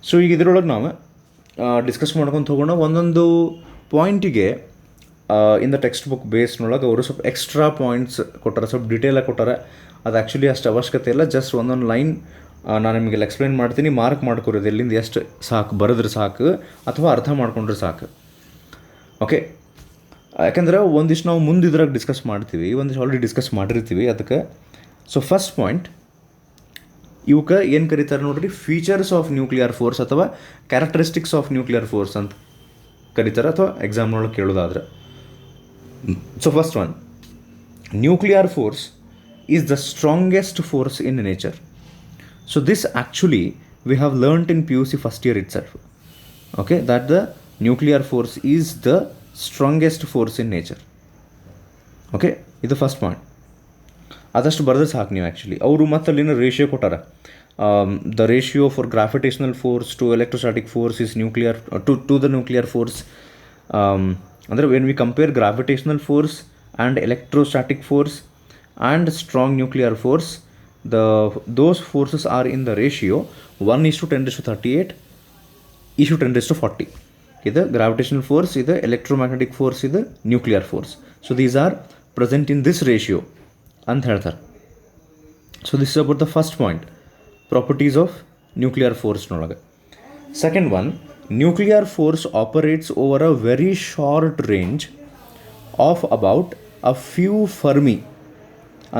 So ಈಗ ಇದರೊಳಗೆ ನಾವು discuss ಮಾಡ್ಕೊತ ಹೋಗೋಣ. ಒಂದೊಂದು ಪಾಯಿಂಟಿಗೆ ಇನ್ ದ ಟೆಕ್ಸ್ಟ್ ಬುಕ್ ಬೇಸ್ನೊಳಗೆ ಅವರು ಸ್ವಲ್ಪ ಎಕ್ಸ್ಟ್ರಾ ಪಾಯಿಂಟ್ಸ್ ಕೊಟ್ಟಾರೆ, ಸ್ವಲ್ಪ ಡಿಟೇಲಾಗಿ ಕೊಟ್ಟಾರೆ. ಅದು ಆ್ಯಕ್ಚುಲಿ ಅಷ್ಟು ಅವಶ್ಯಕತೆ ಇಲ್ಲ. ಜಸ್ಟ್ ಒಂದೊಂದು ಲೈನ್ ನಾನು ನಿಮಗೆಲ್ಲ ಎಕ್ಸ್ಪ್ಲೈನ್ ಮಾಡ್ತೀನಿ, ಮಾರ್ಕ್ ಮಾಡ್ಕೊರೋದು ಎಲ್ಲಿಂದ ಎಷ್ಟು ಸಾಕು, ಬರೆದ್ರೆ ಸಾಕು ಅಥವಾ ಅರ್ಥ ಮಾಡ್ಕೊಂಡ್ರೆ ಸಾಕು. ಓಕೆ. ಯಾಕೆಂದರೆ ಒಂದಿಷ್ಟು ನಾವು ಮುಂದೆ ಇದ್ರಾಗ ಡಿಸ್ಕಸ್ ಮಾಡ್ತೀವಿ, ಒಂದಿಷ್ಟು ಆಲ್ರೆಡಿ ಡಿಸ್ಕಸ್ ಮಾಡಿರ್ತೀವಿ ಅದಕ್ಕೆ. ಸೊ ಫಸ್ಟ್ ಪಾಯಿಂಟ್, ಇವಕ್ಕೆ ಏನು ಕರೀತಾರೆ ನೋಡ್ರಿ, ಫೀಚರ್ಸ್ ಆಫ್ ನ್ಯೂಕ್ಲಿಯರ್ ಫೋರ್ಸ್ ಅಥವಾ ಕ್ಯಾರೆಕ್ಟರಿಸ್ಟಿಕ್ಸ್ ಆಫ್ ನ್ಯೂಕ್ಲಿಯರ್ ಫೋರ್ಸ್ ಅಂತ ಕರೀತಾರೆ, ಅಥವಾ ಎಕ್ಸಾಮ್ನೊಳಗೆ ಕೇಳೋದಾದ್ರೆ. So first one, nuclear force is the strongest force in nature. So this actually we have learned in PUC first year itself. Okay, that the nuclear force is the strongest force in nature. Okay, ಇದು first point. ಅದಷ್ಟು ಬರೆದ್ರೆ ಸಾಕು ನೀವು. Actually ಅವರು ಮತ್ತೆ ಅಲ್ಲಿನ ratio ಕೊಟ್ಟಾರ. The ratio for gravitational force to electrostatic force is nuclear to the nuclear force. ಅಂದರೆ when we compare gravitational force and electrostatic force and strong nuclear force, those forces are in the ratio 1:10⁻38 10⁻40. ಇದು gravitational force, ಇದು electromagnetic force, ಇದು nuclear force. So these are present in this ratio ಅಂತ ಹೇಳ್ತಾರೆ. So this is about the first point, properties of nuclear ಫೋರ್ಸ್ನೊಳಗೆ. Second one, nuclear force operates over a very short range of about a few fermi.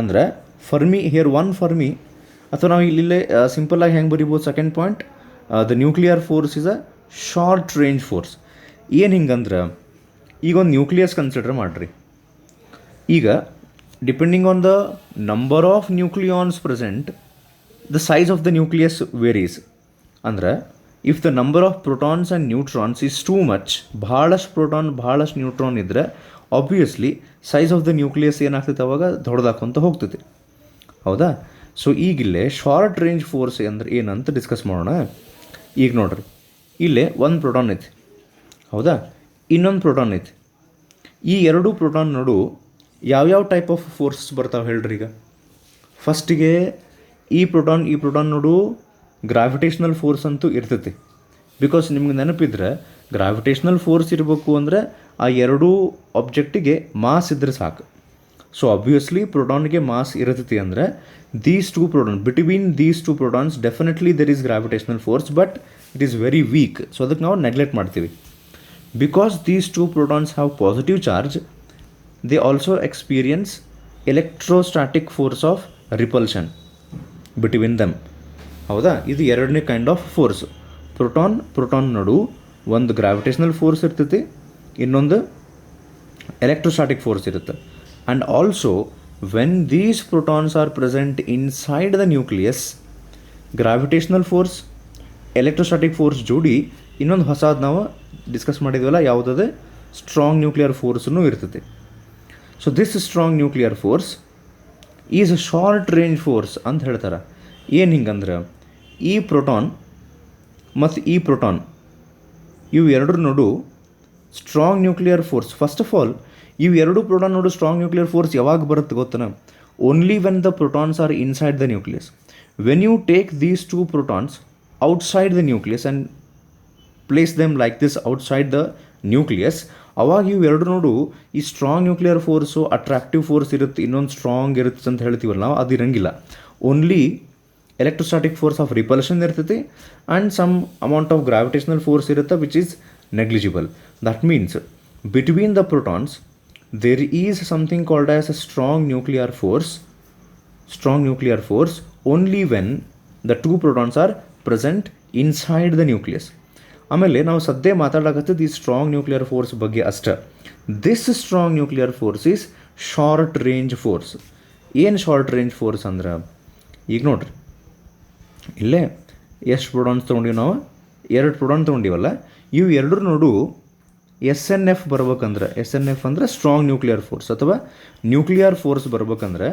ಅಂದರೆ fermi, here one fermi, ಅಥವಾ ನಾವು ಇಲ್ಲೇ ಸಿಂಪಲ್ಲಾಗಿ ಹೆಂಗೆ ಬರಿಬೋದು second point, the nuclear force is a short range force. ಏನು ಹಿಂಗಂದ್ರೆ, ಈಗ ಒಂದು ನ್ಯೂಕ್ಲಿಯಸ್ ಕನ್ಸಿಡರ್ ಮಾಡಿರಿ. ಈಗ depending on the number of nucleons present, the size of the nucleus varies. ಅಂದರೆ if the number of protons and neutrons is too much, ಭಾಳಷ್ಟು proton ಭಾಳಷ್ಟು neutron ಇದ್ದರೆ obviously size of the nucleus ಏನಾಗ್ತೈತೆ ಅವಾಗ ದೊಡ್ಡದಾಕೊಂತ ಹೋಗ್ತೈತಿ. ಹೌದಾ. ಸೊ ಈಗಿಲ್ಲೇ ಶಾರ್ಟ್ ರೇಂಜ್ ಫೋರ್ಸ್ ಅಂದ್ರೆ ಏನಂತ ಡಿಸ್ಕಸ್ ಮಾಡೋಣ. ಈಗ ನೋಡ್ರಿ, ಇಲ್ಲೇ ಒಂದು ಪ್ರೋಟಾನ್ ಐತಿ, ಹೌದಾ, ಇನ್ನೊಂದು ಪ್ರೋಟಾನ್ ಐತಿ. ಈ ಎರಡು ಪ್ರೋಟಾನ್ ನಡು ಯಾವ್ಯಾವ ಟೈಪ್ ಆಫ್ ಫೋರ್ಸಸ್ ಬರ್ತಾವೆ ಹೇಳ್ರಿ. ಈಗ ಫಸ್ಟಿಗೆ ಈ ಪ್ರೋಟಾನ್ ನೋಡು ಗ್ರಾವಿಟೇಷ್ನಲ್ ಫೋರ್ಸ್ ಅಂತೂ ಇರ್ತೈತಿ. ಬಿಕಾಸ್ ನಿಮ್ಗೆ ನೆನಪಿದ್ರೆ ಗ್ರಾವಿಟೇಷ್ನಲ್ ಫೋರ್ಸ್ ಇರಬೇಕು ಅಂದರೆ ಆ ಎರಡೂ ಆಬ್ಜೆಕ್ಟಿಗೆ ಮಾಸ್ ಇದ್ರೆ ಸಾಕು. ಸೊ ಆಬ್ವಿಯಸ್ಲಿ ಪ್ರೋಟಾನ್ಗೆ ಮಾಸ್ ಇರ್ತೈತಿ ಅಂದರೆ between these two protons definitely there is gravitational force, but it is very weak. So ಅದಕ್ಕೆ ನಾವು ನೆಗ್ಲೆಕ್ಟ್ ಮಾಡ್ತೀವಿ. Because these two protons have positive charge, they also experience electrostatic force of repulsion between them. ಹೌದಾ, ಇದು ಎರಡನೇ kind of force. Proton ನಡು ಒಂದು ಗ್ರಾವಿಟೇಷ್ನಲ್ force ಇರ್ತೈತಿ, ಇನ್ನೊಂದು ಎಲೆಕ್ಟ್ರೋಸ್ಟಾಟಿಕ್ ಫೋರ್ಸ್ ಇರುತ್ತೆ. And also when these protons are present inside the nucleus, gravitational force electrostatic force ಜೋಡಿ ಇನ್ನೊಂದು ಹೊಸದು ನಾವು ಡಿಸ್ಕಸ್ ಮಾಡಿದ್ವಲ್ಲ, ಯಾವುದದು ಸ್ಟ್ರಾಂಗ್ ನ್ಯೂಕ್ಲಿಯರ್ ಫೋರ್ಸೂ ಇರ್ತೈತಿ. So this strong nuclear force is a short range force ಅಂತ ಹೇಳ್ತಾರೆ. ಏನು ಹಿಂಗಂದ್ರೆ ಈ ಪ್ರೋಟಾನ್ ಮತ್ತು ಈ ಪ್ರೋಟಾನ್ ಇವು ಎರಡರ ನಡು strong nuclear force. First of all ಇವು ಎರಡು ಪ್ರೋಟಾನ್ ನೋಡು ಸ್ಟ್ರಾಂಗ್ ನ್ಯೂಕ್ಲಿಯರ್ ಫೋರ್ಸ್ ಯಾವಾಗ ಬರುತ್ತೆ ಗೊತ್ತನ? Only when the protons are inside the nucleus. When you take these two protons outside the nucleus and place them like this outside the nucleus, ಅವಾಗ ಇವು ಎರಡು ನೋಡು ಈ strong nuclear force attractive force ಇರುತ್ತೆ, ಇನ್ನೊಂದು ಸ್ಟ್ರಾಂಗ್ ಇರುತ್ತೆ ಅಂತ ಹೇಳ್ತೀವಲ್ಲ ನಾವು, ಅದು ಇರಂಗಿಲ್ಲ. Only electrostatic force of repulsion ಇರ್ತೈತಿ and some amount of gravitational force ಇರುತ್ತೆ which is negligible. That means between the protons there is something called as a strong nuclear force only when the two protons are present inside the nucleus. ಆಮೇಲೆ ನಾವು ಸದ್ಯ ಮಾತಾಡಕತ್ತಿದ್ದು ಈ strong nuclear force ಬಗ್ಗೆ ಅಷ್ಟೇ. This strong nuclear force is short range force. ಏನು short range force ಅಂದ್ರೆ, ಈಗ ನೋಡ್ರಿ, ಇಲ್ಲೇ ಎಷ್ಟು ಪ್ರೋಟಾನ್ಸ್ ತೊಗೊಂಡಿವಿ ನಾವು? 2 ಪ್ರೋಟಾನ್ ತೊಗೊಂಡಿವಲ್ಲ, ಇವು ಎರಡರ ನೋಡು SNF ಬರ್ಬೇಕಂದ್ರೆ, SNF ಅಂದರೆ ಸ್ಟ್ರಾಂಗ್ ನ್ಯೂಕ್ಲಿಯರ್ ಫೋರ್ಸ್ ಅಥವಾ ನ್ಯೂಕ್ಲಿಯರ್ ಫೋರ್ಸ್ ಬರ್ಬೇಕಂದ್ರೆ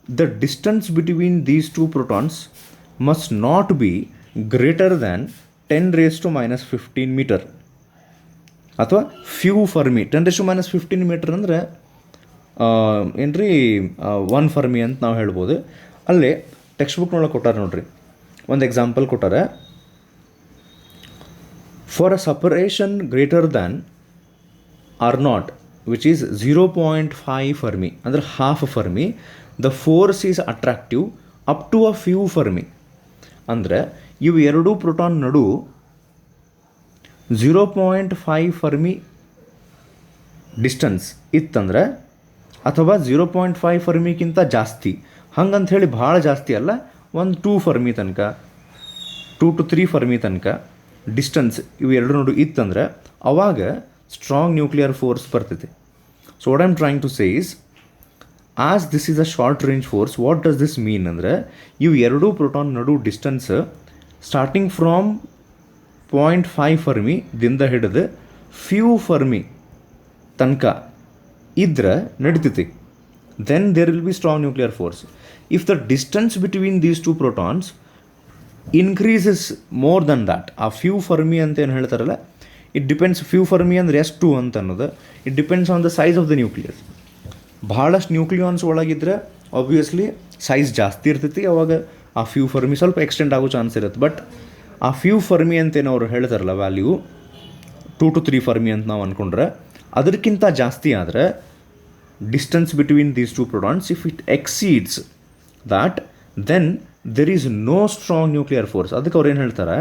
the distance between these two protons must not be greater than 10⁻⁻15 metre ಅಥವಾ ಫ್ಯೂ ಫರ್ಮಿ. 10⁻⁻15 ಮೀಟರ್ ಅಂದರೆ ಏನ್ರಿ 1 ಫರ್ಮಿ ಅಂತ ನಾವು ಹೇಳ್ಬೋದು. ಅಲ್ಲೇ ಟೆಕ್ಸ್ಟ್ ಬುಕ್ನೊಳಗೆ ಕೊಟ್ಟಾರೆ ನೋಡ್ರಿ, ಒಂದು ಎಕ್ಸಾಂಪಲ್ ಕೊಟ್ಟಾರೆ. For a separation greater than R0 which is 0.5 fermi ಅಂದರೆ half fermi, the force is attractive up to a few fermi. ಅಂದರೆ ಇವು ಎರಡೂ ಪ್ರೋಟಾನ್ ನಡು 0.5 ಫರ್ಮಿ ಡಿಸ್ಟೆನ್ಸ್ ಇತ್ತಂದ್ರೆ, ಅಥವಾ 0.5 ಫರ್ಮಿಗಿಂತ ಜಾಸ್ತಿ, ಹಂಗಂಥೇಳಿ ಭಾಳ ಜಾಸ್ತಿ ಅಲ್ಲ, ಒಂದು 2 ಫರ್ಮಿ ತನಕ, 2 to 3 ಫರ್ಮಿ ತನಕ ಡಿಸ್ಟೆನ್ಸ್ ಇವು ಎರಡು ನೋಡು ಇತ್ತಂದ್ರೆ ಅವಾಗ ಸ್ಟ್ರಾಂಗ್ ನ್ಯೂಕ್ಲಿಯರ್ ಫೋರ್ಸ್ ಬರ್ತೈತಿ. So what I am trying to say is, as this is a short range force, what does this mean ಅಂದರೆ ಇವು ಎರಡೂ ಪ್ರೋಟಾನ್ ನಡು ಡಿಸ್ಟೆನ್ಸ್ ಸ್ಟಾರ್ಟಿಂಗ್ ಫ್ರಾಮ್ 0.5 ಫರ್ಮಿ ದಿಂದ ಹಿಡಿದು ಫ್ಯೂ ಫರ್ಮಿ ತನಕ ಇದ್ರೆ ನಡಿತೈತಿ. then there will be strong nuclear force. If the distance between these two protons increases more than that, ಆ ಫ್ಯೂ ಫರ್ಮಿ ಅಂತ ಏನು ಹೇಳ್ತಾರಲ್ಲ, ಇಟ್ ಡಿಪೆಂಡ್ಸ್. ಫ್ಯೂ ಫರ್ಮಿ ಅಂದರೆ ಎಷ್ಟು ಅಂತ ಅನ್ನೋದು it depends on the size of the nucleus. ಭಾಳಷ್ಟು nucleons ಒಳಗಿದ್ರೆ obviously size ಜಾಸ್ತಿ ಇರ್ತೈತಿ, ಅವಾಗ ಆ ಫ್ಯೂ ಫರ್ಮಿ ಸ್ವಲ್ಪ ಎಕ್ಸ್ಟೆಂಡ್ ಆಗೋ ಚಾನ್ಸ್ ಇರುತ್ತೆ. ಬಟ್ ಆ ಫ್ಯೂ ಫರ್ಮಿ ಅಂತೇನು ಅವ್ರು ಹೇಳ್ತಾರಲ್ಲ ವ್ಯಾಲ್ಯೂ 2 to 3 ಫರ್ಮಿ ಅಂತ ನಾವು ಅಂದ್ಕೊಂಡ್ರೆ, ಅದಕ್ಕಿಂತ ಜಾಸ್ತಿ ಆದರೆ distance between these two protons, if it exceeds that, then there is no strong nuclear force. ಅದಕ್ಕೆ ಅವ್ರು ಏನು ಹೇಳ್ತಾರೆ,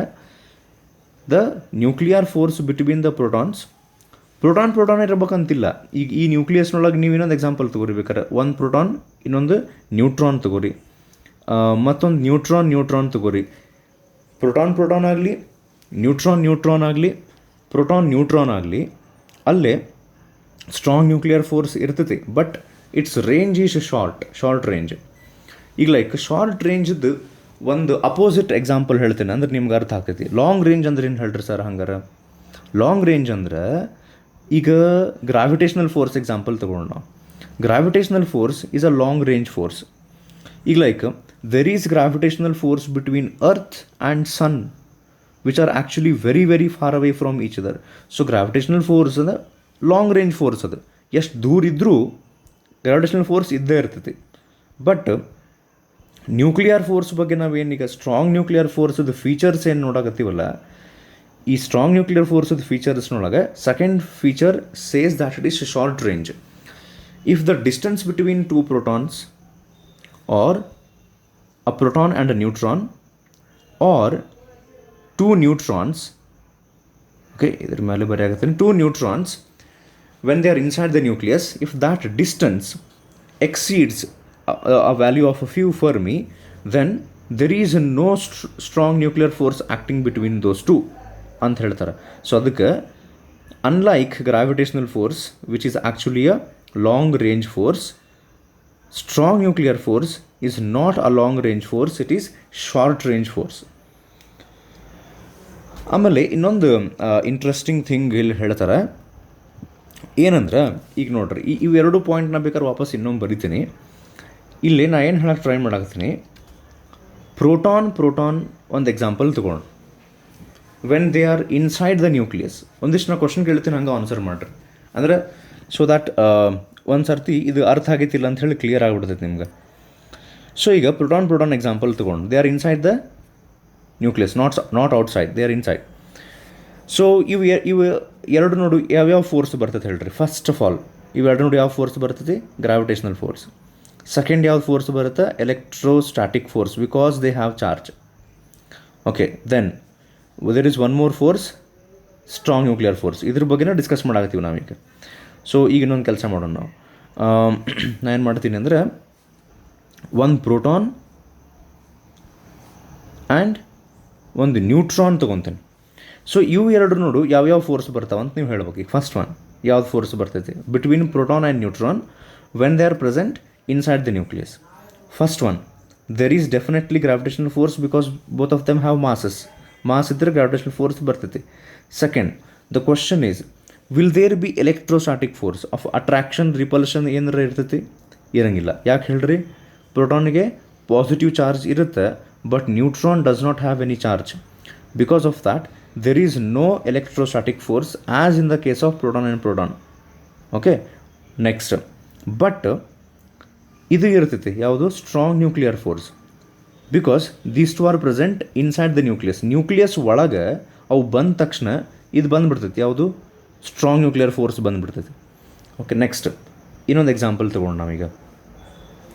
the nuclear force between the proton ಇರಬೇಕಂತಿಲ್ಲ. ಈಗ ಈ ನ್ಯೂಕ್ಲಿಯಸ್ನೊಳಗೆ ನೀವು ಇನ್ನೊಂದು ಎಕ್ಸಾಂಪಲ್ ತೊಗೊರಿಬೇಕಾರೆ, ಒಂದು ಪ್ರೋಟಾನ್ ಇನ್ನೊಂದು ನ್ಯೂಟ್ರಾನ್ ತೊಗೊರಿ, ಮತ್ತೊಂದು ನ್ಯೂಟ್ರಾನ್ ತೊಗೊರಿ. ಪ್ರೋಟಾನ್ ಆಗಲಿ, ನ್ಯೂಟ್ರಾನ್ ಆಗಲಿ, ನ್ಯೂಟ್ರಾನ್ ಆಗಲಿ, ಅಲ್ಲೇ ಸ್ಟ್ರಾಂಗ್ ನ್ಯೂಕ್ಲಿಯರ್ ಫೋರ್ಸ್ ಇರ್ತೈತಿ. But it's range is short range. ಈಗ ಲೈಕ್ ಶಾರ್ಟ್ ರೇಂಜ್ದು ಒಂದು ಅಪೋಸಿಟ್ ಎಕ್ಸಾಂಪಲ್ ಹೇಳ್ತೇನೆ ಅಂದ್ರೆ ನಿಮ್ಗೆ ಅರ್ಥ ಆಗ್ತೈತಿ. ಲಾಂಗ್ ರೇಂಜ್ ಅಂದ್ರೆ ಏನು ಹೇಳ್ರಿ ಸರ್ ಹಂಗಾರೆ? ಲಾಂಗ್ ರೇಂಜ್ ಅಂದ್ರೆ ಈಗ ಗ್ರಾವಿಟೇಷ್ನಲ್ ಫೋರ್ಸ್ ಎಕ್ಸಾಂಪಲ್ ತೊಗೊಂಡು ನಾವು, gravitational force is a long range force. ಈಗ like there is gravitational force between earth and sun which are actually very very far away from each other. So gravitational force ಅದ long range force ಅದು, ಎಷ್ಟು ದೂರ ಇದ್ದರೂ gravitational force ಇದ್ದೇ ಇರ್ತೈತಿ. But nuclear force ಬಗ್ಗೆ ನಾವೇನೀಗ ಸ್ಟ್ರಾಂಗ್ ನ್ಯೂಕ್ಲಿಯರ್ ಫೋರ್ಸದ ಫೀಚರ್ಸ್ ಏನು ನೋಡಕತ್ತೀವಲ್ಲ, ಈ ಸ್ಟ್ರಾಂಗ್ ನ್ಯೂಕ್ಲಿಯರ್ ಫೋರ್ಸದ ಫೀಚರ್ಸ್ನೊಳಗೆ second feature says that it is short range. If the distance between two protons are a proton and a neutron or two neutrons, okay, idar mele bareyagathine, two neutrons when they are inside the nucleus, if that distance exceeds a value of a few Fermi, then there is no strong nuclear force acting between those two ant heltara. So adukku unlike gravitational force which is actually a long range force, strong nuclear force is not a long range force, it is short range force. ಆಮೇಲೆ ಇನ್ನೊಂದು interesting thing ಇಲ್ಲಿ ಹೇಳ್ತಾರೆ ಏನಂದ್ರೆ, ಈಗ ನೋಡ್ರಿ ಇವೆರಡು ಪಾಯಿಂಟ್ನ ಬೇಕಾದ್ರೆ ವಾಪಸ್ ಇನ್ನೊಂದು ಬರಿತೀನಿ. ಇಲ್ಲಿ ನಾ ಏನು ಹೇಳಕ್ಕೆ ಟ್ರೈ ಮಾಡಾಕತ್ತೀನಿ, ಪ್ರೋಟಾನ್ ಒಂದು ಎಕ್ಸಾಂಪಲ್ ತೊಗೊಂಡು when they are inside the nucleus, ಒಂದಿಷ್ಟು ನಾ ಕ್ವಶನ್ ಕೇಳ್ತೀನಿ, ಹಂಗೆ ಆನ್ಸರ್ ಮಾಡಿರಿ. ಅಂದರೆ ಸೊ ದ್ಯಾಟ್ ಒಂದು ಸರ್ತಿ ಇದು ಅರ್ಥ ಆಗೈತಿಲ್ಲ ಅಂತ ಹೇಳಿ ಕ್ಲಿಯರ್ ಆಗಿಬಿಡ್ತೈತೆ ನಿಮ್ಗೆ. ಸೊ ಈಗ ಪ್ರೋಟಾನ್ ಎಕ್ಸಾಂಪಲ್ ತೊಗೊಂಡು they are inside the nucleus, not outside, they are inside. So ಇವು ಎರಡು ನೋಡು ಯಾವ್ಯಾವ ಫೋರ್ಸ್ ಬರ್ತದೆ ಹೇಳ್ರಿ. ಫಸ್ಟ್ ಆಫ್ ಆಲ್ ಇವೆರಡು ನೋಡಿ ಯಾವ ಫೋರ್ಸ್ ಬರ್ತದೆ, ಗ್ರಾವಿಟೇಷನಲ್ ಫೋರ್ಸ್. ಸೆಕೆಂಡ್ ಯಾವ ಫೋರ್ಸ್ ಬರುತ್ತೆ, electrostatic force, because they have charge. Okay, then there is one more force, strong nuclear force. ಇದ್ರ ಬಗ್ಗೆನೇ ಡಿಸ್ಕಸ್ ಮಾಡಾಕತ್ತೀವಿ ನಾವೀಗ. ಸೊ ಈಗ ಇನ್ನೊಂದು ಕೆಲಸ ಮಾಡೋಣ ನಾವು. ನಾನು ಏನು ಮಾಡ್ತೀನಿ ಅಂದರೆ, ಒಂದು ಪ್ರೋಟಾನ್ ಆ್ಯಂಡ್ ಒಂದು ನ್ಯೂಟ್ರಾನ್ ತೊಗೊತೀನಿ. ಸೊ ಇವು ಎರಡು ನೋಡು ಯಾವ್ಯಾವ ಫೋರ್ಸ್ ಬರ್ತಾವೆ ಅಂತ ನೀವು ಹೇಳ್ಬೇಕು. ಈಗ ಫಸ್ಟ್ ಒನ್ ಯಾವ್ದು ಫೋರ್ಸ್ ಬರ್ತೈತಿ between proton and neutron when they are present inside the nucleus. First one, there is definitely gravitational force because both of them have mass ಇದ್ದರೆ ಗ್ರಾವಿಟೇಷನಲ್ ಫೋರ್ಸ್ ಬರ್ತೈತಿ. Second, the question is will there be electrostatic force of attraction repulsion ಏನಾರ ಇರ್ತೈತಿ? ಇರಂಗಿಲ್ಲ. ಯಾಕೆ ಹೇಳ್ರಿ, ಪ್ರೋಟಾನಿಗೆ positive charge ಇರುತ್ತೆ, but neutron does not have any charge. Because of that there is no electrostatic force as in the case of proton and proton. Okay, next, but ಇದು ಇರ್ತೈತಿ ಯಾವುದು, strong nuclear force, because these two are present inside the nucleus. Nucleus ಒಳಗೆ ಅವು ಬಂದ ತಕ್ಷಣ ಇದು ಬಂದುಬಿಡ್ತೈತಿ, ಯಾವುದು, ಸ್ಟ್ರಾಂಗ್ ನ್ಯೂಕ್ಲಿಯರ್ ಫೋರ್ಸ್ ಬಂದುಬಿಡ್ತೈತಿ. ಓಕೆ, ನೆಕ್ಸ್ಟ್ ಇನ್ನೊಂದು ಎಕ್ಸಾಂಪಲ್ ತೊಗೊಂಡು ನಾವೀಗ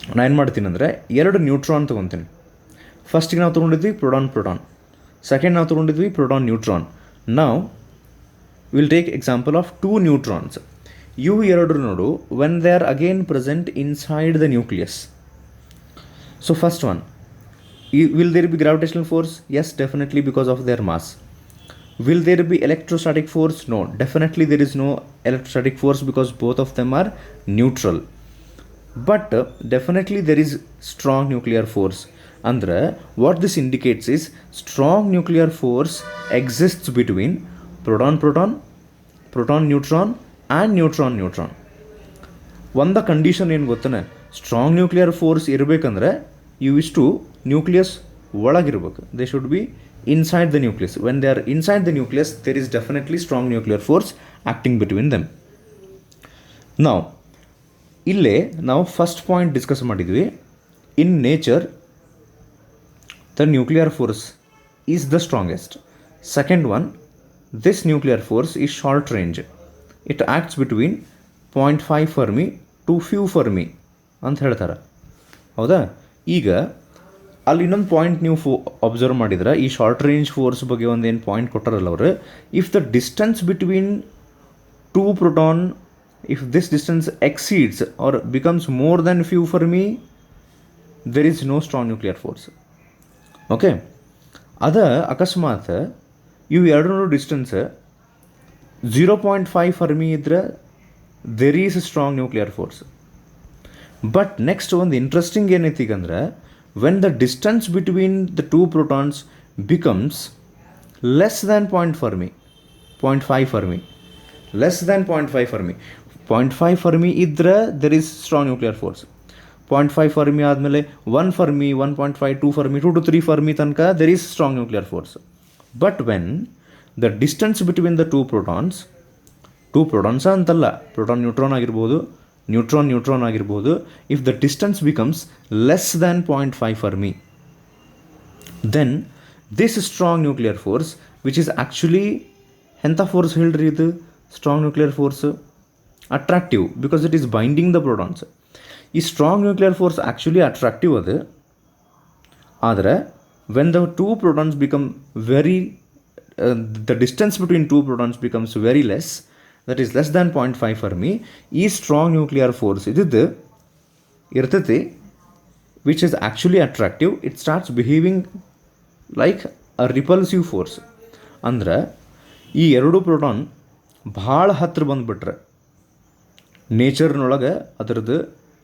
ನಾನು ಏನು ಮಾಡ್ತೀನಿ ಅಂದರೆ, ಎರಡು ನ್ಯೂಟ್ರಾನ್ ತೊಗೊತೀನಿ. ಫಸ್ಟಿಗೆ ನಾವು ತೊಗೊಂಡಿದ್ವಿ ಪ್ರೋಟಾನ್, ಸೆಕೆಂಡ್ ನಾವು ತೊಗೊಂಡಿದ್ವಿ ಪ್ರೋಟಾನ್ ನ್ಯೂಟ್ರಾನ್. ನಾವು will take example of two neutrons. ಇವು ಎರಡು ನೋಡು when they are again present inside the nucleus. So first one, will there be gravitational force? Yes, definitely, because of their mass. Will there be electrostatic force? No, definitely there is no electrostatic force because both of them are neutral. But definitely there is strong nuclear force. Andre, what this indicates is strong nuclear force exists between proton neutron and neutron. ಒಂದ condition ಏನು ಗೊತ್ತಾನೆ, strong nuclear force ಇರಬೇಕಂದ್ರೆ ಇವಿಷ್ಟು nucleus ಒಳಗಿರ್ಬೇಕು. They should be inside the nucleus. When they are inside the nucleus, there is definitely strong nuclear force acting between them. Now ಇಲ್ಲೇ ನಾವು first point discuss ಮಾಡಿದ್ವಿ, in nature the nuclear force is the strongest. Second one, this nuclear force is short range, it acts between 0.5 fermi to few fermi ಅಂತ ಹೇಳ್ತಾರೆ, ಹೌದಾ? ಈಗ ಅಲ್ಲಿ ಇನ್ನೊಂದು point ನೀವು ಅಬ್ಸರ್ವ್ ಮಾಡಿದ್ರೆ, ಈ ಶಾರ್ಟ್ ರೇಂಜ್ ಫೋರ್ಸ್ ಬಗ್ಗೆ ಒಂದು ಏನು ಪಾಯಿಂಟ್ ಕೊಟ್ಟಾರಲ್ಲ ಅವರು, if the distance between two proton, if this distance exceeds or becomes more than few fermi, there is no strong nuclear force. Okay, ಅದ ಅಕಸ್ಮಾತ್ ಇವು ಎರಡು ಡಿಸ್ಟೆನ್ಸ್ 0.5 ಫರ್ಮಿ ಇದ್ದರೆ there is strong nuclear force. But next ಒಂದು interesting ಏನೈತಿ ಈಗಂದ್ರೆ, when the distance between the two protons becomes less than 0.5 Fermi, less than 0.5 Fermi, 0.5 Fermi idra there is strong nuclear force. 0.5 fermi ಆದಮೇಲೆ 1 fermi, 1.5, 2 fermi, 2 to 3 fermi ತನಕ there is strong nuclear force. But when the distance between the two protons ಅಂತಲ್ಲ, proton neutron ಆಗಿರ್ಬೋದು, neutron ಆಗಿರ್ಬೋದು, if the distance becomes less than 0.5 fermi, then this strong nuclear force which is actually ಎಂಥ force ಹೇಳ್ರಿ ಇದು strong nuclear force? Attractive, because it is binding the protons. ಈ strong nuclear force actually attractive ಅದು. ಆದರೆ when the two protons become very the distance between two protons becomes very less, that is less than 0.5 Fermi, ಈ strong nuclear force ಇದ್ದು ಇರ್ತೈತಿ which is actually attractive. It starts behaving like a repulsive force. ಅಂದ್ರೆ ಈ ಎರಡು proton ಭಾಳ ಹತ್ರ ಬಂದುಬಿಟ್ರೆ ನೇಚರ್ನೊಳಗೆ ಅದರದ್ದು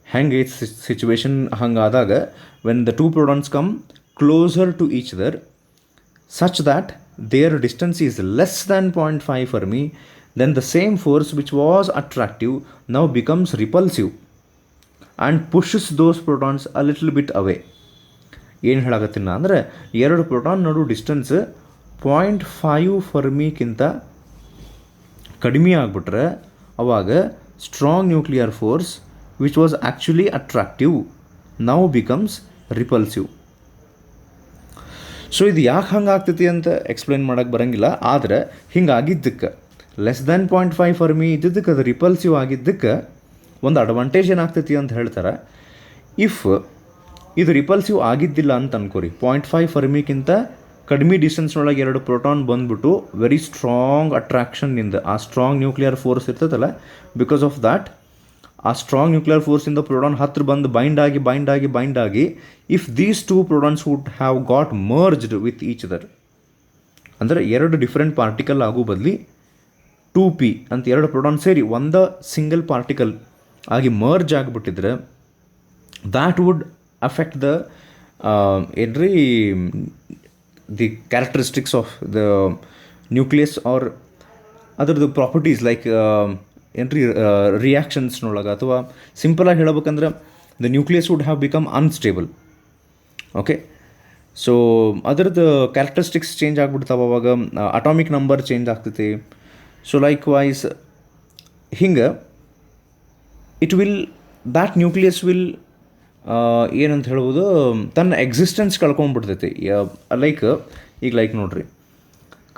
ಹೆಂಗೆ ಐತೆ ಸಿಚುವೇಶನ್ ಹಂಗಾದಾಗ when the two protons come closer to each other such that their distance is less than 0.5 fermi, then the same force which was attractive now becomes repulsive and pushes those protons a little bit away. ಏನು ಹೇಳಾಕತ್ತೀನಿ ಅಂದರೆ, ಎರಡು proton ನಡು distance 0.5 ಫರ್ಮಿಕ್ಕಿಂತ ಕಡಿಮೆ ಆಗಿಬಿಟ್ರೆ ಅವಾಗ strong nuclear force which was actually attractive now becomes repulsive. So ಇದು ಯಾಕೆ ಹಂಗೆ ಆಗ್ತೈತಿ ಅಂತ ಎಕ್ಸ್ಪ್ಲೇನ್ ಮಾಡೋಕ್ಕೆ ಬರೋಂಗಿಲ್ಲ. ಆದರೆ ಹಿಂಗಾಗಿದ್ದಕ್ಕೆ ಲೆಸ್ ದ್ಯಾನ್ 0.5 ಫರ್ಮಿ ಇದ್ದಿದ್ದಕ್ಕೆ ಅದು ರಿಪಲ್ಸಿವ್ ಆಗಿದ್ದಕ್ಕೆ ಒಂದು ಅಡ್ವಾಂಟೇಜ್ ಏನಾಗ್ತೈತಿ ಅಂತ ಹೇಳ್ತಾರೆ. ಇಫ್ ಇದು ರಿಪಲ್ಸಿವ್ ಆಗಿದ್ದಿಲ್ಲ ಅಂತ ಅನ್ಕೋರಿ, 0.5 ಫರ್ಮಿಕ್ಕಿಂತ ಕಡಿಮೆ ಡಿಸ್ಟೆನ್ಸ್ನೊಳಗೆ ಎರಡು ಪ್ರೋಟಾನ್ ಬಂದುಬಿಟ್ಟು ವೆರಿ ಸ್ಟ್ರಾಂಗ್ ಅಟ್ರಾಕ್ಷನ್ನಿಂದ ಆ ಸ್ಟ್ರಾಂಗ್ ನ್ಯೂಕ್ಲಿಯರ್ ಫೋರ್ಸ್ ಇರ್ತದಲ್ಲ, ಬಿಕಾಸ್ ಆಫ್ ದ್ಯಾಟ್ ಆ ಸ್ಟ್ರಾಂಗ್ ನ್ಯೂಕ್ಲಿಯರ್ ಫೋರ್ಸಿಂದ ಪ್ರೋಟಾನ್ ಹತ್ರ ಬಂದು ಬೈಂಡ್ ಆಗಿ if these two protons would have got merged with each other, ಅಂದರೆ ಎರಡು ಡಿಫ್ರೆಂಟ್ ಪಾರ್ಟಿಕಲ್ ಆಗೋ ಬದಲಿ 2p ಅಂತ ಎರಡು ಪ್ರೋಟಾನ್ ಸೇರಿ ಒಂದು ಸಿಂಗಲ್ ಪಾರ್ಟಿಕಲ್ ಆಗಿ ಮರ್ಜ್ ಆಗಿಬಿಟ್ಟಿದ್ರೆ ದ್ಯಾಟ್ ವುಡ್ ಅಫೆಕ್ಟ್ ದ ಏನ್ರಿ the characteristics of the nucleus or ಅದರದ್ದು ಪ್ರಾಪರ್ಟೀಸ್ ಲೈಕ್ ಏನ್ರಿ ರಿಯಾಕ್ಷನ್ಸ್ನೊಳಗೆ, ಅಥವಾ ಸಿಂಪಲಾಗಿ ಹೇಳ್ಬೇಕಂದ್ರೆ the nucleus would have become unstable. Okay, so ಅದರದ್ದು ಕ್ಯಾರೆಕ್ಟರಿಸ್ಟಿಕ್ಸ್ ಚೇಂಜ್ ಆಗಿಬಿಡ್ತಾವೆ, ಅವಾಗ ಅಟಾಮಿಕ್ ನಂಬರ್ ಚೇಂಜ್ ಆಗ್ತೈತಿ. ಸೊ ಲೈಕ್ ವೈಸ್ ಹಿಂಗೆ ದ್ಯಾಟ್ ನ್ಯೂಕ್ಲಿಯಸ್ ವಿಲ್ ಏನಂತ ಹೇಳ್ಬೋದು, ತನ್ನ ಎಕ್ಸಿಸ್ಟೆನ್ಸ್ ಕಳ್ಕೊಂಡ್ಬಿಡ್ತೈತಿ. ಲೈಕ್ ನೋಡ್ರಿ,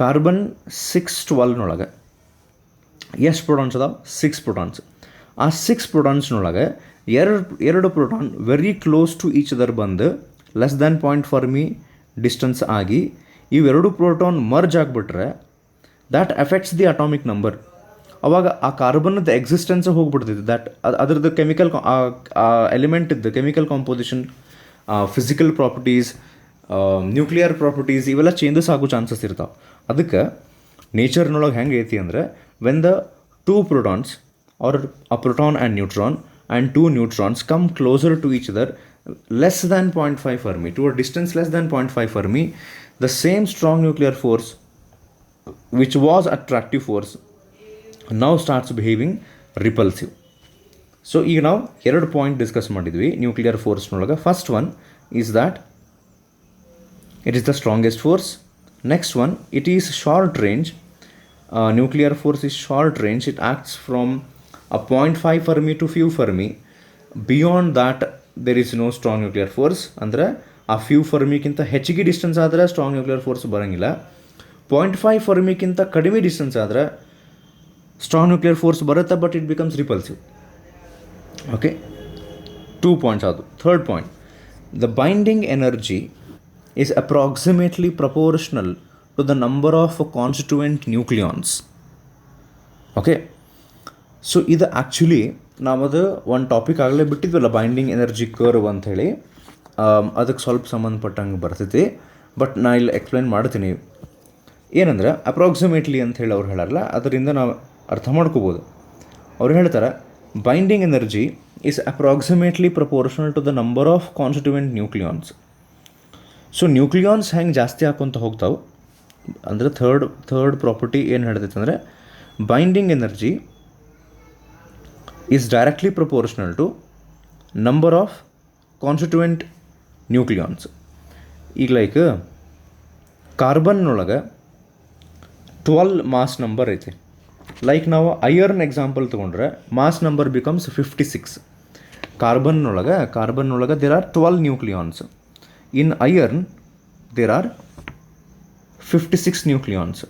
ಕಾರ್ಬನ್ 612ನೊಳಗೆ ಎಷ್ಟು ಪ್ರೋಟಾನ್ಸ್ ಅದಾವೆ? 6 ಪ್ರೋಟಾನ್ಸ್. ಆ 6 ಪ್ರೋಟಾನ್ಸ್ನೊಳಗೆ ಎರಡು proton very close to each other ಬಂದು ಲೆಸ್ ದ್ಯಾನ್ 0.5 ಫರ್ಮಿ ಡಿಸ್ಟೆನ್ಸ್ ಆಗಿ ಇವೆರಡು ಪ್ರೋಟಾನ್ ಮರ್ಜ್ ಆಗಿಬಿಟ್ರೆ that effects the atomic number. ಅವಾಗ ಆ ಕಾರ್ಬನ್ದ ಎಕ್ಸಿಸ್ಟೆನ್ಸ್ ಹೋಗ್ಬಿಡ್ತೈತಿ. ದ್ಯಾಟ್ ಅದರದ್ದು ಕೆಮಿಕಲ್ ಎಲಿಮೆಂಟಿದ್ದು chemical composition, physical properties, nuclear properties ಇವೆಲ್ಲ ಚೇಂಜಸ್ ಆಗೋ ಚಾನ್ಸಸ್ ಇರ್ತಾವೆ. ಅದಕ್ಕೆ ನೇಚರ್ನೊಳಗೆ ಹೆಂಗೆ ಐತಿ ಅಂದರೆ, when the two protons are a proton and neutron and 2 neutrons come closer to each other less than 0.5 fermi, to a distance less than 0.5 fermi, the same strong nuclear force which was attractive force now starts behaving repulsive. So ಈಗ ನಾವು ಎರಡು point discuss ಮಾಡಿದ್ವಿ nuclear ಫೋರ್ಸ್ನೊಳಗೆ. First one is that it is the strongest force. Next one, it is short range. Nuclear force is short range. It acts from a 0.5 fermi to few fermi. Beyond that there is no strong nuclear force. ಅಂದರೆ ಆ few ಫರ್ಮಿಗಿಂತ ಹೆಚ್ಚಿಗೆ distance ಆದರೆ strong nuclear force ಬರೋಂಗಿಲ್ಲ. 0.5 ಫರ್ಮಿಕ್ಕಿಂತ ಕಡಿಮೆ distance ಆದರೆ strong nuclear force ಬರುತ್ತೆ, but it becomes repulsive. Okay, 2 points ಅದು. Third point, the binding energy is approximately proportional to the number of constituent nucleons. Okay, so ಇದು actually ನಾವದು ಒಂದು topic ಆಗಲೇ ಬಿಟ್ಟಿದ್ವಲ್ಲ, binding energy curve ಅಂಥೇಳಿ. ಅದಕ್ಕೆ ಸ್ವಲ್ಪ ಸಂಬಂಧಪಟ್ಟಂಗೆ ಬರ್ತೈತಿ, ಬಟ್ ನಾ ಇಲ್ಲಿ ಎಕ್ಸ್ಪ್ಲೈನ್ ಮಾಡ್ತೀನಿ. ಏನಂದ್ರೆ ಅಪ್ರಾಕ್ಸಿಮೇಟ್ಲಿ ಅಂತ ಹೇಳಿ ಅವ್ರು ಹೇಳಲ್ಲ, ಅದರಿಂದ ನಾವು ಅರ್ಥ ಮಾಡ್ಕೋಬೋದು. ಅವ್ರು ಹೇಳ್ತಾರೆ, binding energy is approximately proportional to the number of constituent nucleons. So nucleons ಹೆಂಗೆ ಜಾಸ್ತಿ ಹಾಕೊಂತ ಹೋಗ್ತಾವೆ ಅಂದರೆ ಥರ್ಡ್ ಪ್ರಾಪರ್ಟಿ ಏನು ಹೇಳ್ತೈತೆ ಅಂದರೆ, binding energy is directly proportional to number of constituent nucleons. ಈಗ ಲೈಕ್ ಕಾರ್ಬನ್ನೊಳಗೆ 12 ಮಾಸ್ ನಂಬರ್ ಐತಿ. ಲೈಕ್ ನಾವು ಐರನ್ ಎಕ್ಸಾಂಪಲ್ ತೊಗೊಂಡ್ರೆ ಮಾಸ್ ನಂಬರ್ ಬಿಕಮ್ಸ್ 56. ಕಾರ್ಬನ್ನೊಳಗೆ there are 12 nucleons. In iron there are 56 nucleons.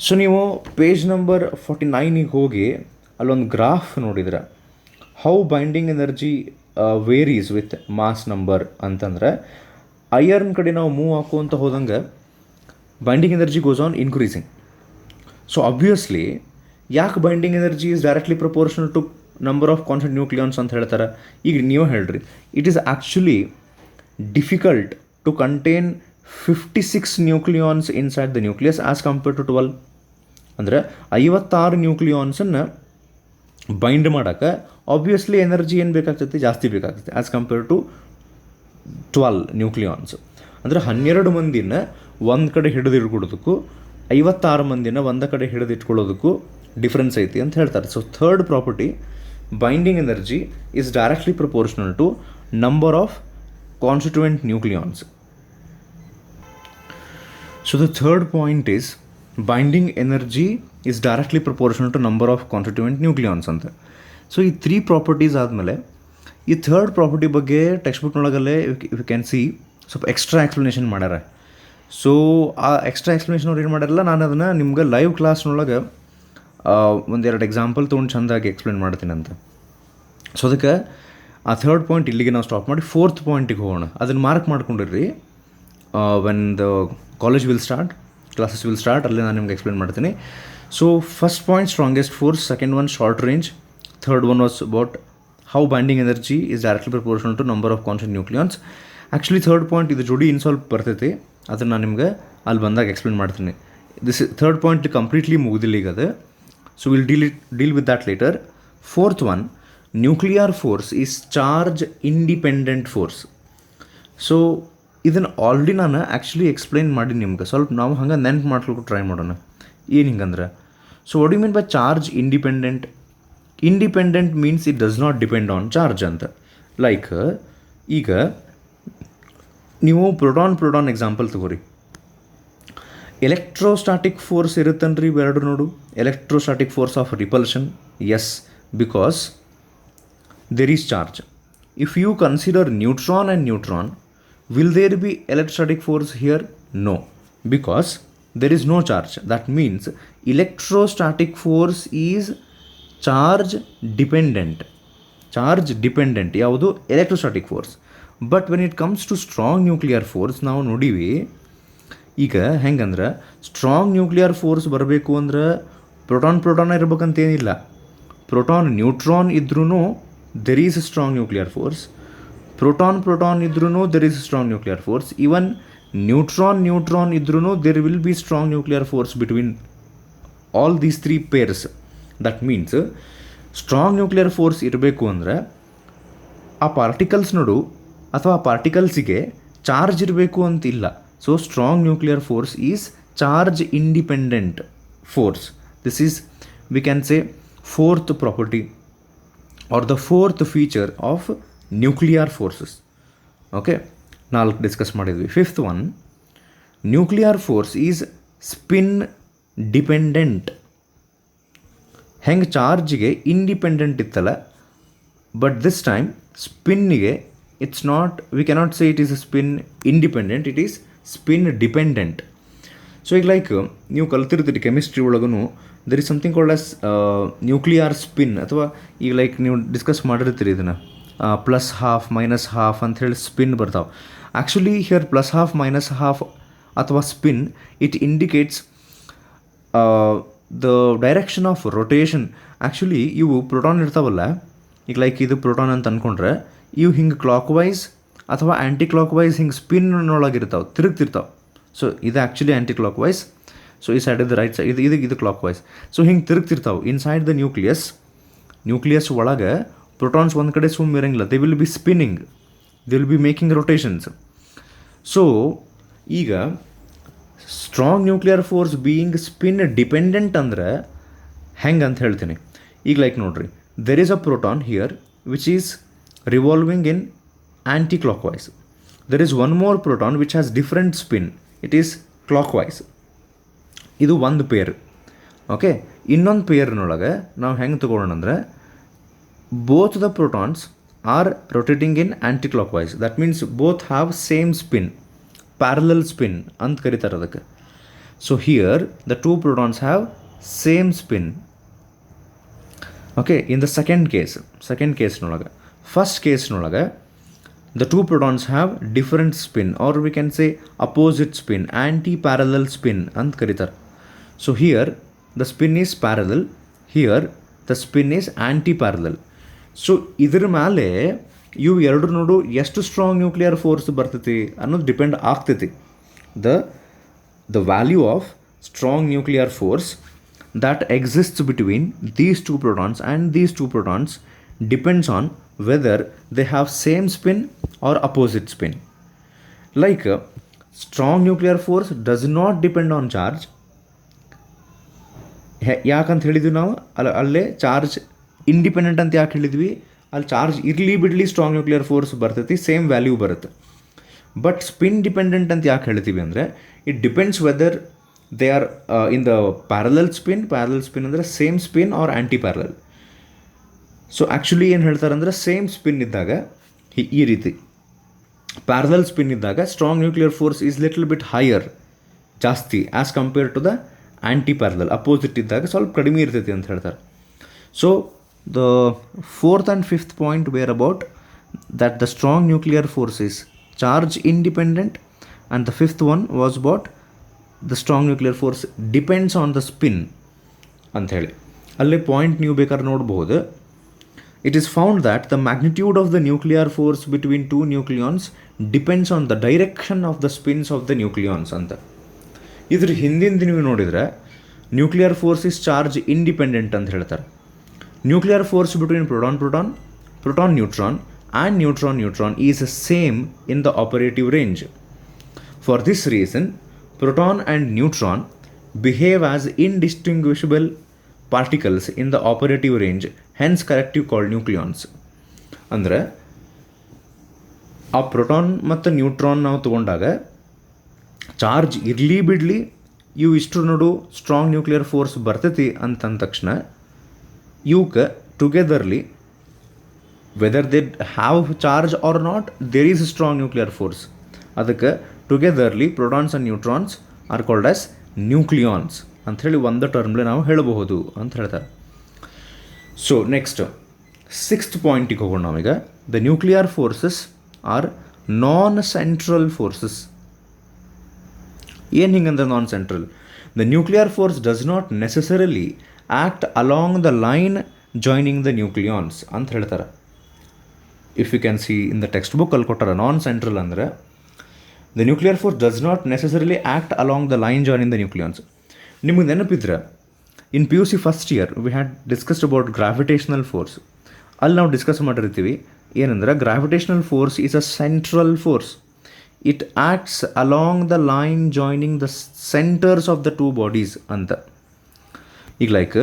So ನೀವು ಪೇಜ್ ನಂಬರ್ 49ಗೆ ಹೋಗಿ ಅಲ್ಲೊಂದು ಗ್ರಾಫ್ ನೋಡಿದ್ರೆ how binding energy varies with mass number ಅಂತಂದರೆ ಐರನ್ ಕಡೆ ನಾವು ಮೂವ್ ಹಾಕೋಂತ ಹೋದಂಗೆ binding energy goes on increasing. So obviously ಯಾಕೆ binding energy is directly proportional to number of constant nucleons ಅಂತ ಹೇಳ್ತಾರೆ. ಈಗ ನೀವು ಹೇಳ್ರಿ, it is actually difficult to contain 56 nucleons inside the nucleus as compared to 12. ಅಂದರೆ 56 ನ್ಯೂಕ್ಲಿಯಾನ್ಸನ್ನು ಬೈಂಡ್ ಮಾಡೋಕ್ಕೆ obviously energy ಏನು ಬೇಕಾಗ್ತೈತಿ, ಜಾಸ್ತಿ ಬೇಕಾಗ್ತೈತಿ ಆ್ಯಸ್ ಕಂಪೇರ್ಡ್ ಟು 12 ನ್ಯೂಕ್ಲಿಯಾನ್ಸ್. ಅಂದರೆ 12 ಮಂದಿನ ಒಂದು ಕಡೆ ಹಿಡಿದಿಟ್ಕೊಳ್ಳೋದಕ್ಕೂ 56 ಮಂದಿನ ಒಂದು ಕಡೆ ಹಿಡಿದಿಟ್ಕೊಳ್ಳೋದಕ್ಕೂ ಡಿಫ್ರೆನ್ಸ್ ಐತಿ ಅಂತ ಹೇಳ್ತಾರೆ. So third property, binding energy is directly proportional to number of constituent nucleons. So the third point is binding energy is directly proportional to number of constituent nucleons ಅಂತ. ಸೊ ಈ 3 ಪ್ರಾಪರ್ಟೀಸ್ ಆದಮೇಲೆ ಈ third property ಬಗ್ಗೆ ಟೆಕ್ಸ್ಟ್ ಬುಕ್ನೊಳಗಲ್ಲೇ you can see ಸ್ವಲ್ಪ extra explanation ಮಾಡ್ಯಾರ. So ಆ ಎಕ್ಸ್ಟ್ರಾ ಎಕ್ಸ್ಪ್ಲನೇಷನ್ ಅವ್ರು ಏನು ಮಾಡ್ಯಾರಲ್ಲ, ನಾನು ಅದನ್ನು ನಿಮ್ಗೆ ಲೈವ್ ಕ್ಲಾಸ್ನೊಳಗೆ ಒಂದೆರಡು ಎಕ್ಸಾಂಪಲ್ ತೊಗೊಂಡು ಚೆಂದಾಗಿ ಎಕ್ಸ್ಪ್ಲೇನ್ ಮಾಡ್ತೀನಿ ಅಂತ. ಸೊ ಅದಕ್ಕೆ ಆ ಥರ್ಡ್ ಪಾಯಿಂಟ್ ಇಲ್ಲಿಗೆ ನಾವು ಸ್ಟಾಪ್ ಮಾಡಿ 4th ಪಾಯಿಂಟಿಗೆ ಹೋಗೋಣ. ಅದನ್ನು ಮಾರ್ಕ್ ಮಾಡ್ಕೊಂಡಿರ್ರಿ. When the college will start, classes will start, ಅಲ್ಲೇ ನಾನು ನಿಮ್ಗೆ ಎಕ್ಸ್ಪ್ಲೇನ್ ಮಾಡ್ತೀನಿ. So first point strongest force, second one short range, third one was about how binding energy is directly proportional to number of constant nucleons. Actually third point ಇದು ಜೋಡಿ ಇನ್ನು ಸ್ವಲ್ಪ ಬರ್ತೈತಿ, ಅದನ್ನು ನಾನು ನಿಮ್ಗೆ ಅಲ್ಲಿ ಬಂದಾಗ ಎಕ್ಸ್ಪ್ಲೇನ್ ಮಾಡ್ತೀನಿ. ದಿಸ್ ಥರ್ಡ್ ಪಾಯಿಂಟ್ ಕಂಪ್ಲೀಟ್ಲಿ ಮುಗಿದಿಲ್ಲ ಈಗ ಅದು. So will deal with that later. 4th one, nuclear force is charge independent force. So ಇದನ್ನು ಆಲ್ರೆಡಿ ನಾನು ಆ್ಯಕ್ಚುಲಿ ಎಕ್ಸ್ಪ್ಲೈನ್ ಮಾಡಿ ನಿಮ್ಗೆ ಸ್ವಲ್ಪ ನಾವು ಹಂಗೆ ನೆನ್ಪು ಮಾಡ್ಲಿಕ್ಕೆ ಟ್ರೈ ಮಾಡೋಣ. ಏನು ಹಿಂಗಂದ್ರೆ, so what you mean by charge independent? Independent means it does not depend on charge ಅಂತ. ಲೈಕ್ ಈಗ ನೀವು ಪ್ರೋಟಾನ್ ಎಕ್ಸಾಂಪಲ್ ತಗೋರಿ. ಎಲೆಕ್ಟ್ರೋಸ್ಟಾಟಿಕ್ ಫೋರ್ಸ್ ಇರುತ್ತನ್ರಿ ಇವೆರಡು ನೋಡು. Electrostatic force of repulsion, yes, because there is charge. If you consider neutron and neutron, will there be electrostatic force here? No, because there is no charge. That means electrostatic force is charge dependent. ಯಾವುದು? Electrostatic force. But when it comes to strong nuclear force ನಾವು ನೋಡೀವಿ. ಈಗ ಹೆಂಗಂದ್ರೆ strong nuclear force ಬರಬೇಕು ಅಂದ್ರೆ proton ಇರ್ಬೇಕಂತೇನಿಲ್ಲ. Proton neutron ಇದ್ರೂ there is strong nuclear force. Proton ಇದ್ರೂ there is strong nuclear force. Even neutron ಇದ್ರೂ there will be strong nuclear force between all these 3 pairs. That means strong nuclear force ಇರಬೇಕು ಅಂದರೆ ಆ particles ನೋಡು ಅಥವಾ ಆ ಪಾರ್ಟಿಕಲ್ಸಿಗೆ charge ಇರಬೇಕು ಅಂತಿಲ್ಲ. So strong nuclear force is charge independent force. This is we can say 4th property or the 4th feature of nuclear forces. Okay, 4 discuss ಮಾಡಿದ್ವಿ. 5th one, nuclear force is spin dependent. ಹೆಂಗೆ ಚಾರ್ಜಿಗೆ independent ಇತ್ತಲ್ಲ, but this time ಸ್ಪಿನ್ನಿಗೆ it's not, we cannot say it is a spin independent, it is spin dependent. So ಈಗ like ನೀವು ಕಲ್ತಿರ್ತೀರಿ chemistry ಒಳಗೂ there is something called as nuclear spin. ಅಥವಾ ಈಗ ಲೈಕ್ ನೀವು ಡಿಸ್ಕಸ್ ಮಾಡಿರ್ತೀರಿ ಇದನ್ನು +12 -12 ಅಂಥೇಳಿ ಸ್ಪಿನ್ ಬರ್ತಾವೆ. ಆ್ಯಕ್ಚುಲಿ ಹಿಯರ್ +12 -12 ಅಥವಾ spin it indicates the direction of rotation. Actually ಇವು ಪ್ರೋಟಾನ್ ಇರ್ತಾವಲ್ಲ, ಈಗ ಲೈಕ್ ಇದು ಪ್ರೋಟಾನ್ ಅಂತ ಅಂದ್ಕೊಂಡ್ರೆ ಇವು ಹಿಂಗೆ ಕ್ಲಾಕ್ ವೈಸ್ ಅಥವಾ ಆ್ಯಂಟಿ ಕ್ಲಾಕ್ ವೈಸ್ ಹಿಂಗೆ ಸ್ಪಿನ್ನೊಳಗಿರ್ತಾವೆ, ತಿರುಗ್ತಿರ್ತಾವೆ. ಸೊ ಇದು actually anti clockwise. So ಈ ಸೈಡ್ ಇದು ರೈಟ್ ಸೈಡ್, ಇದು ಕ್ಲಾಕ್ ವೈಸ್. ಸೊ ಹಿಂಗೆ ತಿರುಗ್ತಿರ್ತಾವೆ ಇನ್ಸೈಡ್ ದ ನ್ಯೂಕ್ಲಿಯಸ್ ಒಳಗೆ ಪ್ರೋಟಾನ್ಸ್ ಒಂದು ಕಡೆ ಸುಮ್ಮ ಇರೋಂಗಿಲ್ಲ. They will be spinning, they will be making rotations. So ಈಗ strong nuclear force being spin dependent ಅಂದ್ರೆ ಹೆಂಗೆ ಅಂತ ಹೇಳ್ತೀನಿ. ಈಗ ಲೈಕ್ ನೋಡ್ರಿ, there is a proton here which is revolving in anti-clockwise. There is one more proton which has different spin. It is clockwise. ಇದು ಒಂದು peer. Okay, ಇನ್ನೊಂದು ಪೇರ್ನೊಳಗೆ ನಾವು ಹೆಂಗೆ ತಗೊಳ್ಳೋಣ ಅಂದರೆ both the protons are rotating in anti clockwise. That means both have same spin, parallel spin ಅಂತ ಕರೀತಾರೆ ಅದಕ್ಕೆ. So here the two protons have same spin. Okay, in the second ಕೇಸ್ನೊಳಗೆ ಫಸ್ಟ್ ಕೇಸ್ನೊಳಗೆ the two protons have different spin, or we can say opposite spin, anti-parallel spin ಅಂತ ಕರೀತಾರೆ. So here the spin is parallel, here the spin is anti-parallel. So ಇದ್ರ ಮೇಲೆ ಇವು ಎರಡು ನೋಡು ಎಷ್ಟು ಸ್ಟ್ರಾಂಗ್ ನ್ಯೂಕ್ಲಿಯರ್ ಫೋರ್ಸ್ ಬರ್ತೈತಿ ಅನ್ನೋದು ಡಿಪೆಂಡ್ ಆಗ್ತೈತಿ. The value of strong nuclear force that exists between these two protons and these two protons depends on whether they have same spin or opposite spin. Like strong nuclear force does not depend on charge. ಯಾಕಂತ ಹೇಳಿದ್ವಿ ನಾವು ಅಲ್ಲೇ charge independent ಅಂತ ಯಾಕೆ ಹೇಳಿದ್ವಿ, ಅಲ್ಲಿ charge ಇರಲಿ ಬಿಡಲಿ ಸ್ಟ್ರಾಂಗ್ ನ್ಯೂಕ್ಲಿಯರ್ ಫೋರ್ಸ್ ಬರ್ತೈತಿ, ಸೇಮ್ ವ್ಯಾಲ್ಯೂ ಬರುತ್ತೆ. ಬಟ್ ಸ್ಪಿನ್ ಡಿಪೆಂಡೆಂಟ್ ಅಂತ ಯಾಕೆ ಹೇಳ್ತೀವಿ ಅಂದರೆ it depends whether they are in the parallel spin ಅಂದರೆ same spin or anti parallel. So actually ಏನು ಹೇಳ್ತಾರೆ ಅಂದರೆ ಸೇಮ್ ಸ್ಪಿನ್ ಇದ್ದಾಗ ಈ ರೀತಿ, ಪ್ಯಾರಲಲ್ ಸ್ಪಿನ್ ಇದ್ದಾಗ strong nuclear force is little bit higher, ಜಾಸ್ತಿ as compare to the anti parallel. Opposite ಇದ್ದಾಗ ಸ್ವಲ್ಪ ಕಡಿಮೆ ಇರ್ತೈತಿ ಅಂತ ಹೇಳ್ತಾರೆ. So the fourth and fifth point where about that the strong nuclear force is charge independent, and the fifth one was about the strong nuclear force depends on the spin ಅಂತ ಹೇಳಿ. ಅಲ್ಲೇ point ನೀವು ಬೇಕಾದ್ರೆ ನೋಡ್ಬೋದು. It is found that the magnitude of the nuclear force between two nucleons depends on the direction of the spins of the nucleons ಅಂತ. ಇದ್ರ ಹಿಂದಿಂದ ನೀವು ನೋಡಿದರೆ nuclear force is charge independent ಅಂತ ಹೇಳ್ತಾರೆ. Nuclear force between proton neutron and neutron is same in the operative range. For this reason, proton and neutron behave as indistinguishable particles in the operative range, hence corrective called nucleons. ಅಂದರೆ ಆ proton ಮತ್ತು neutron ನಾವು ತೊಗೊಂಡಾಗ charge ಇರಲಿ ಬಿಡಲಿ ಇವು ಇಷ್ಟರ ನೋಡು ಸ್ಟ್ರಾಂಗ್ ನ್ಯೂಕ್ಲಿಯರ್ ಫೋರ್ಸ್ ಬರ್ತೈತಿ ಅಂತಂದ ತಕ್ಷಣ ಇವಕ್ಕೆ ಟುಗೆದರ್ಲಿ whether they have charge or not there is a strong nuclear force. ಅದಕ್ಕೆ ಟುಗೆದರ್ಲಿ protons and neutrons are called as nucleons ಅಂಥೇಳಿ ಒಂದು ಟರ್ಮ್ಲೆ ನಾವು ಹೇಳಬಹುದು ಅಂತ ಹೇಳ್ತಾರೆ. ಸೊ ನೆಕ್ಸ್ಟ್ ಸಿಕ್ಸ್ತ್ ಪಾಯಿಂಟಿಗೆ ಹೋಗೋಣ ನಾವೀಗ. The nuclear forces are non central forces. ಏನು ಹಿಂಗಂದ್ರೆ non central? The nuclear force does not necessarily act along the line joining the nucleons ಅಂತ ಹೇಳ್ತಾರೆ. If you can see in the text book ಅಲ್ಲಿ ಕೊಟ್ಟಾರ non central ಅಂದರೆ the nuclear force does not necessarily act along the line joining the nucleons. ನಿಮಗೆ ನೆನಪಿದ್ರೆ in P U C first year we had discussed about gravitational force. ಅಲ್ಲಿ ನಾವು discuss ಮಾಡಿರ್ತೀವಿ ಏನಂದ್ರೆ gravitational force is a central force. It acts along the line joining the centres of the two bodies ಅಂತ. ಈಗ like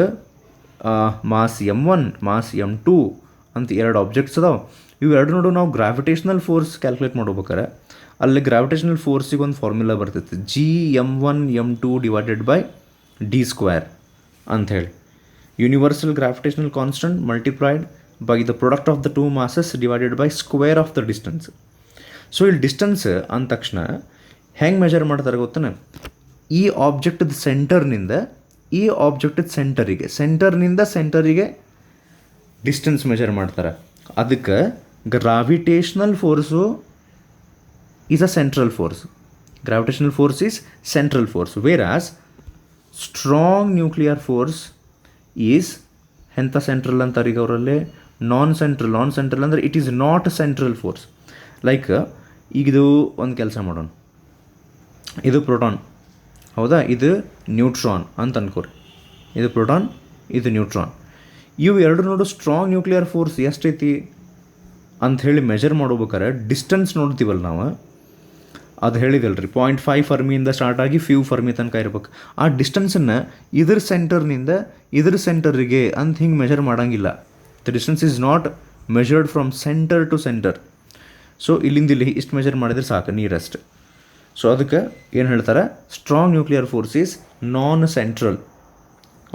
mass M1 mass M2 ಅಂತ ಎರಡು objects ಅದಾವೆ. ಇವು ಎರಡು ನೋಡು ನಾವು ಗ್ರಾವಿಟೇಷನಲ್ ಫೋರ್ಸ್ ಕ್ಯಾಲ್ಕುಲೇಟ್ ಮಾಡ್ಬೇಕಾರೆ ಅಲ್ಲಿ ಗ್ರಾವಿಟೇಷನಲ್ ಫೋರ್ಸಿಗೆ ಒಂದು ಫಾರ್ಮುಲಾ ಬರ್ತೈತೆ, G(m1)(m2) ಡಿವೈಡೆಡ್ ಬೈ d² ಅಂಥೇಳಿ. Universal gravitational constant multiplied by the product of the two masses divided by square of the distance. So ಇಲ್ಲಿ ಡಿಸ್ಟೆನ್ಸ್ ಅಂದ ತಕ್ಷಣ ಹೆಂಗೆ ಮೆಜರ್ ಮಾಡ್ತಾರೆ ಗೊತ್ತಾನೆ? ಈ ಆಬ್ಜೆಕ್ಟದ ಸೆಂಟರ್ನಿಂದ ಈ ಆಬ್ಜೆಕ್ಟದ ಸೆಂಟರ್ನಿಂದ ಸೆಂಟರಿಗೆ ಡಿಸ್ಟೆನ್ಸ್ ಮೆಜರ್ ಮಾಡ್ತಾರೆ. ಅದಕ್ಕೆ gravitational force is a central force. Gravitational force is central force, whereas strong nuclear force is ಎಂಥ ಸೆಂಟ್ರಲ್ ಅಂತಾರೆ ಈಗ ಅವರಲ್ಲಿ? ನಾನ್ ಸೆಂಟ್ರಲ್ ಅಂದರೆ it is not central force. Like ಈಗಿದು ಒಂದು ಕೆಲಸ ಮಾಡೋಣ, ಇದು ಪ್ರೋಟಾನ್ ಹೌದಾ, ಇದು ನ್ಯೂಟ್ರಾನ್ ಅಂತ ಅನ್ಕೋರಿ. ಇದು ಪ್ರೋಟಾನ್, ಇದು ನ್ಯೂಟ್ರಾನ್. ಇವು ಎರಡು ನೋಡು ಸ್ಟ್ರಾಂಗ್ ನ್ಯೂಕ್ಲಿಯರ್ ಫೋರ್ಸ್ ಎಷ್ಟೈತಿ ಅಂಥೇಳಿ ಮೆಜರ್ ಮಾಡ್ಬೇಕಾರೆ ಡಿಸ್ಟೆನ್ಸ್ ನೋಡ್ತೀವಲ್ಲ ನಾವು, ಅದು ಹೇಳಿದಲ್ರಿ 0.5 ಫರ್ಮಿಯಿಂದ ಸ್ಟಾರ್ಟ್ ಆಗಿ ಫ್ಯೂ ಫರ್ಮಿ ತನಕ ಇರ್ಬೇಕು. ಆ ಡಿಸ್ಟೆನ್ಸನ್ನು ಇದ್ರ ಸೆಂಟರ್ನಿಂದ ಇದ್ರ ಸೆಂಟರಿಗೆ ಅಂತ ಹಿಂಗೆ ಮೆಜರ್ ಮಾಡೋಂಗಿಲ್ಲ. The distance is not measured from centre to centre. So ಇಲ್ಲಿಂದ ಇಲ್ಲಿ ಇಷ್ಟು ಮೆಜರ್ ಮಾಡಿದರೆ ಸಾಕು ನೀರಷ್ಟು. ಸೊ ಅದಕ್ಕೆ ಏನು ಹೇಳ್ತಾರೆ, strong nuclear force is non central.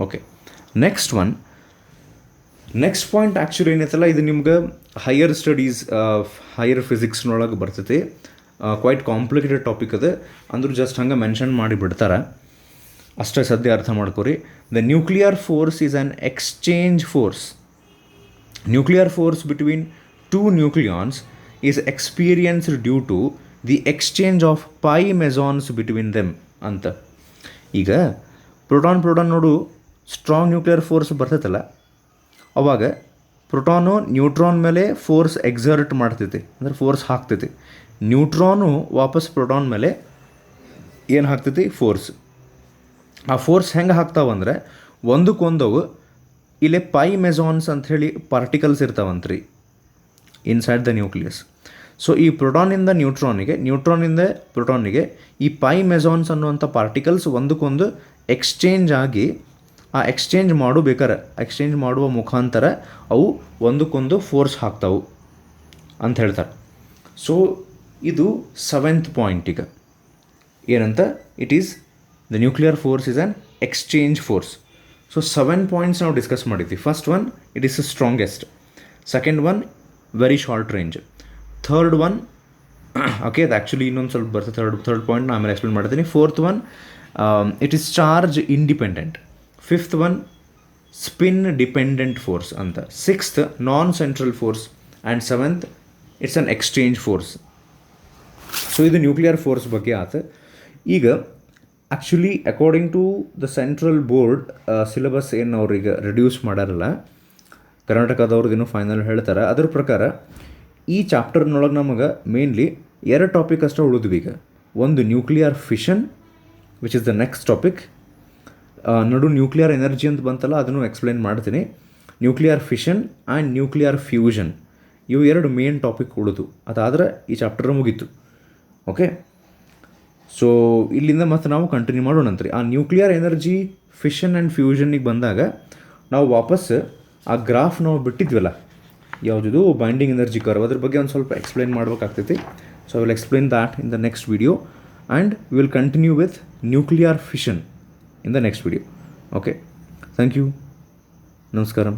Okay, next point actually ಏನೈತಲ್ಲ, ಇದು ನಿಮ್ಗೆ ಹೈಯರ್ ಸ್ಟಡೀಸ್ ಹೈಯರ್ ಫಿಸಿಕ್ಸ್ನೊಳಗೆ ಬರ್ತೈತಿ. ಕ್ವೈಟ್ ಕಾಂಪ್ಲಿಕೇಟೆಡ್ ಟಾಪಿಕ್ ಅದು, ಅಂದ್ರೂ ಜಸ್ಟ್ ಹಂಗೆ ಮೆನ್ಷನ್ ಮಾಡಿ ಬಿಡ್ತಾರೆ, ಅಷ್ಟೇ ಸದ್ಯ ಅರ್ಥ ಮಾಡ್ಕೊರಿ. The nuclear force is an exchange force. Nuclear force between two nucleons is experienced due to the exchange of pi mesons between them ಅಂತ. ಈಗ ಪ್ರೋಟಾನ್ ನೋಡು ಸ್ಟ್ರಾಂಗ್ ನ್ಯೂಕ್ಲಿಯರ್ ಫೋರ್ಸ್ ಬರ್ತೈತಲ್ಲ, ಅವಾಗ ಪ್ರೋಟಾನು ನ್ಯೂಟ್ರಾನ್ ಮೇಲೆ ಫೋರ್ಸ್ ಎಕ್ಸರ್ಟ್ ಮಾಡ್ತೈತಿ, ಅಂದರೆ force ಹಾಕ್ತೈತಿ. Neutron ವಾಪಸ್ ಪ್ರೋಟಾನ್ ಮೇಲೆ ಏನು ಹಾಕ್ತೈತಿ, ಫೋರ್ಸ್. ಆ ಫೋರ್ಸ್ ಹೆಂಗೆ ಹಾಕ್ತಾವಂದ್ರೆ ಒಂದಕ್ಕೊಂದವು ಇಲ್ಲೇ ಪೈ ಮೆಸಾನ್ಸ್ ಅಂಥೇಳಿ ಪಾರ್ಟಿಕಲ್ಸ್ ಇರ್ತಾವಂತ್ರಿ ಇನ್ಸೈಡ್ ದ ನ್ಯೂಕ್ಲಿಯಸ್. ಸೊ ಈ ಪ್ರೋಟಾನಿಂದ ನ್ಯೂಟ್ರಾನಿಂದ ಪ್ರೋಟಾನಿಗೆ ಈ ಪೈ ಮೆಸಾನ್ಸ್ ಅನ್ನುವಂಥ ಪಾರ್ಟಿಕಲ್ಸ್ ಒಂದಕ್ಕೊಂದು ಎಕ್ಸ್ಚೇಂಜ್ ಆಗಿ, ಆ ಎಕ್ಸ್ಚೇಂಜ್ ಮಾಡುವ ಮುಖಾಂತರ ಅವು ಒಂದಕ್ಕೊಂದು ಫೋರ್ಸ್ ಹಾಕ್ತಾವು ಅಂತ ಹೇಳ್ತಾರೆ. ಸೊ ಇದು 7th ಪಾಯಿಂಟ್. ಈಗ ಏನಂತ, it is the nuclear force is an exchange force. So 7 points ನಾವು ಡಿಸ್ಕಸ್ ಮಾಡಿದ್ವಿ. First one, it is the strongest. Second one, very short range. Third one, okay, ಅದು ಆ್ಯಕ್ಚುಲಿ ಇನ್ನೊಂದು ಸ್ವಲ್ಪ ಬರ್ತದೆ, ಥರ್ಡ್ ಪಾಯಿಂಟ್ ನಾನು ಆಮೇಲೆ ಎಕ್ಸ್ಪ್ಲೇನ್ ಮಾಡ್ತೀನಿ. Fourth one, it is charge independent. Fifth one, spin dependent force ಅಂತ. Sixth, non central force. And seventh, it's an exchange force. So ಇದು nuclear force ಬಗ್ಗೆ ಆಯ್ತು. ಈಗ actually according to the central board syllabus ಏನು ಅವ್ರಿಗೆ reduce ಮಾಡಾರಲ್ಲ, ಕರ್ನಾಟಕದವ್ರಿಗೇನು final ಹೇಳ್ತಾರೆ, ಅದ್ರ ಪ್ರಕಾರ ಈ ಚಾಪ್ಟರ್ನೊಳಗೆ ನಮಗೆ ಮೇನ್ಲಿ 2 ಟಾಪಿಕ್ ಅಷ್ಟೇ ಉಳಿದ್ವಿ. ಈಗ ಒಂದು nuclear fission, which is the next topic. ನಡು ನ್ಯೂಕ್ಲಿಯರ್ ಎನರ್ಜಿ ಅಂತ ಬಂತಲ್ಲ, ಅದನ್ನು ಎಕ್ಸ್ಪ್ಲೈನ್ ಮಾಡ್ತೀನಿ. Nuclear fission and nuclear fusion, ಇವು 2 ಮೇನ್ ಟಾಪಿಕ್ ಉಳಿದು, ಅದಾದರೆ ಈ ಚಾಪ್ಟರ್ ಮುಗೀತು. ಓಕೆ, ಸೊ ಇಲ್ಲಿಂದ ಮತ್ತೆ ನಾವು ಕಂಟಿನ್ಯೂ ಮಾಡೋಣಂತ್ರಿ. ಆ ನ್ಯೂಕ್ಲಿಯರ್ ಎನರ್ಜಿ ಫಿಷನ್ ಆ್ಯಂಡ್ ಫ್ಯೂಷನ್ನಿಗೆ ಬಂದಾಗ ನಾವು ವಾಪಸ್ ಆ ಗ್ರಾಫ್ ನಾವು ಬಿಟ್ಟಿದ್ವಲ್ಲ, ಯಾವುದಿದು ಬೈಂಡಿಂಗ್ ಎನರ್ಜಿ ಕರ್ವ್, ಅದ್ರ ಬಗ್ಗೆ ಒಂದು ಸ್ವಲ್ಪ ಎಕ್ಸ್ಪ್ಲೈನ್ ಮಾಡ್ಬೇಕಾಗ್ತೈತಿ. So I will explain that in the next video, and we will continue with nuclear fission in the next video. Okay, thank you, namaskaram.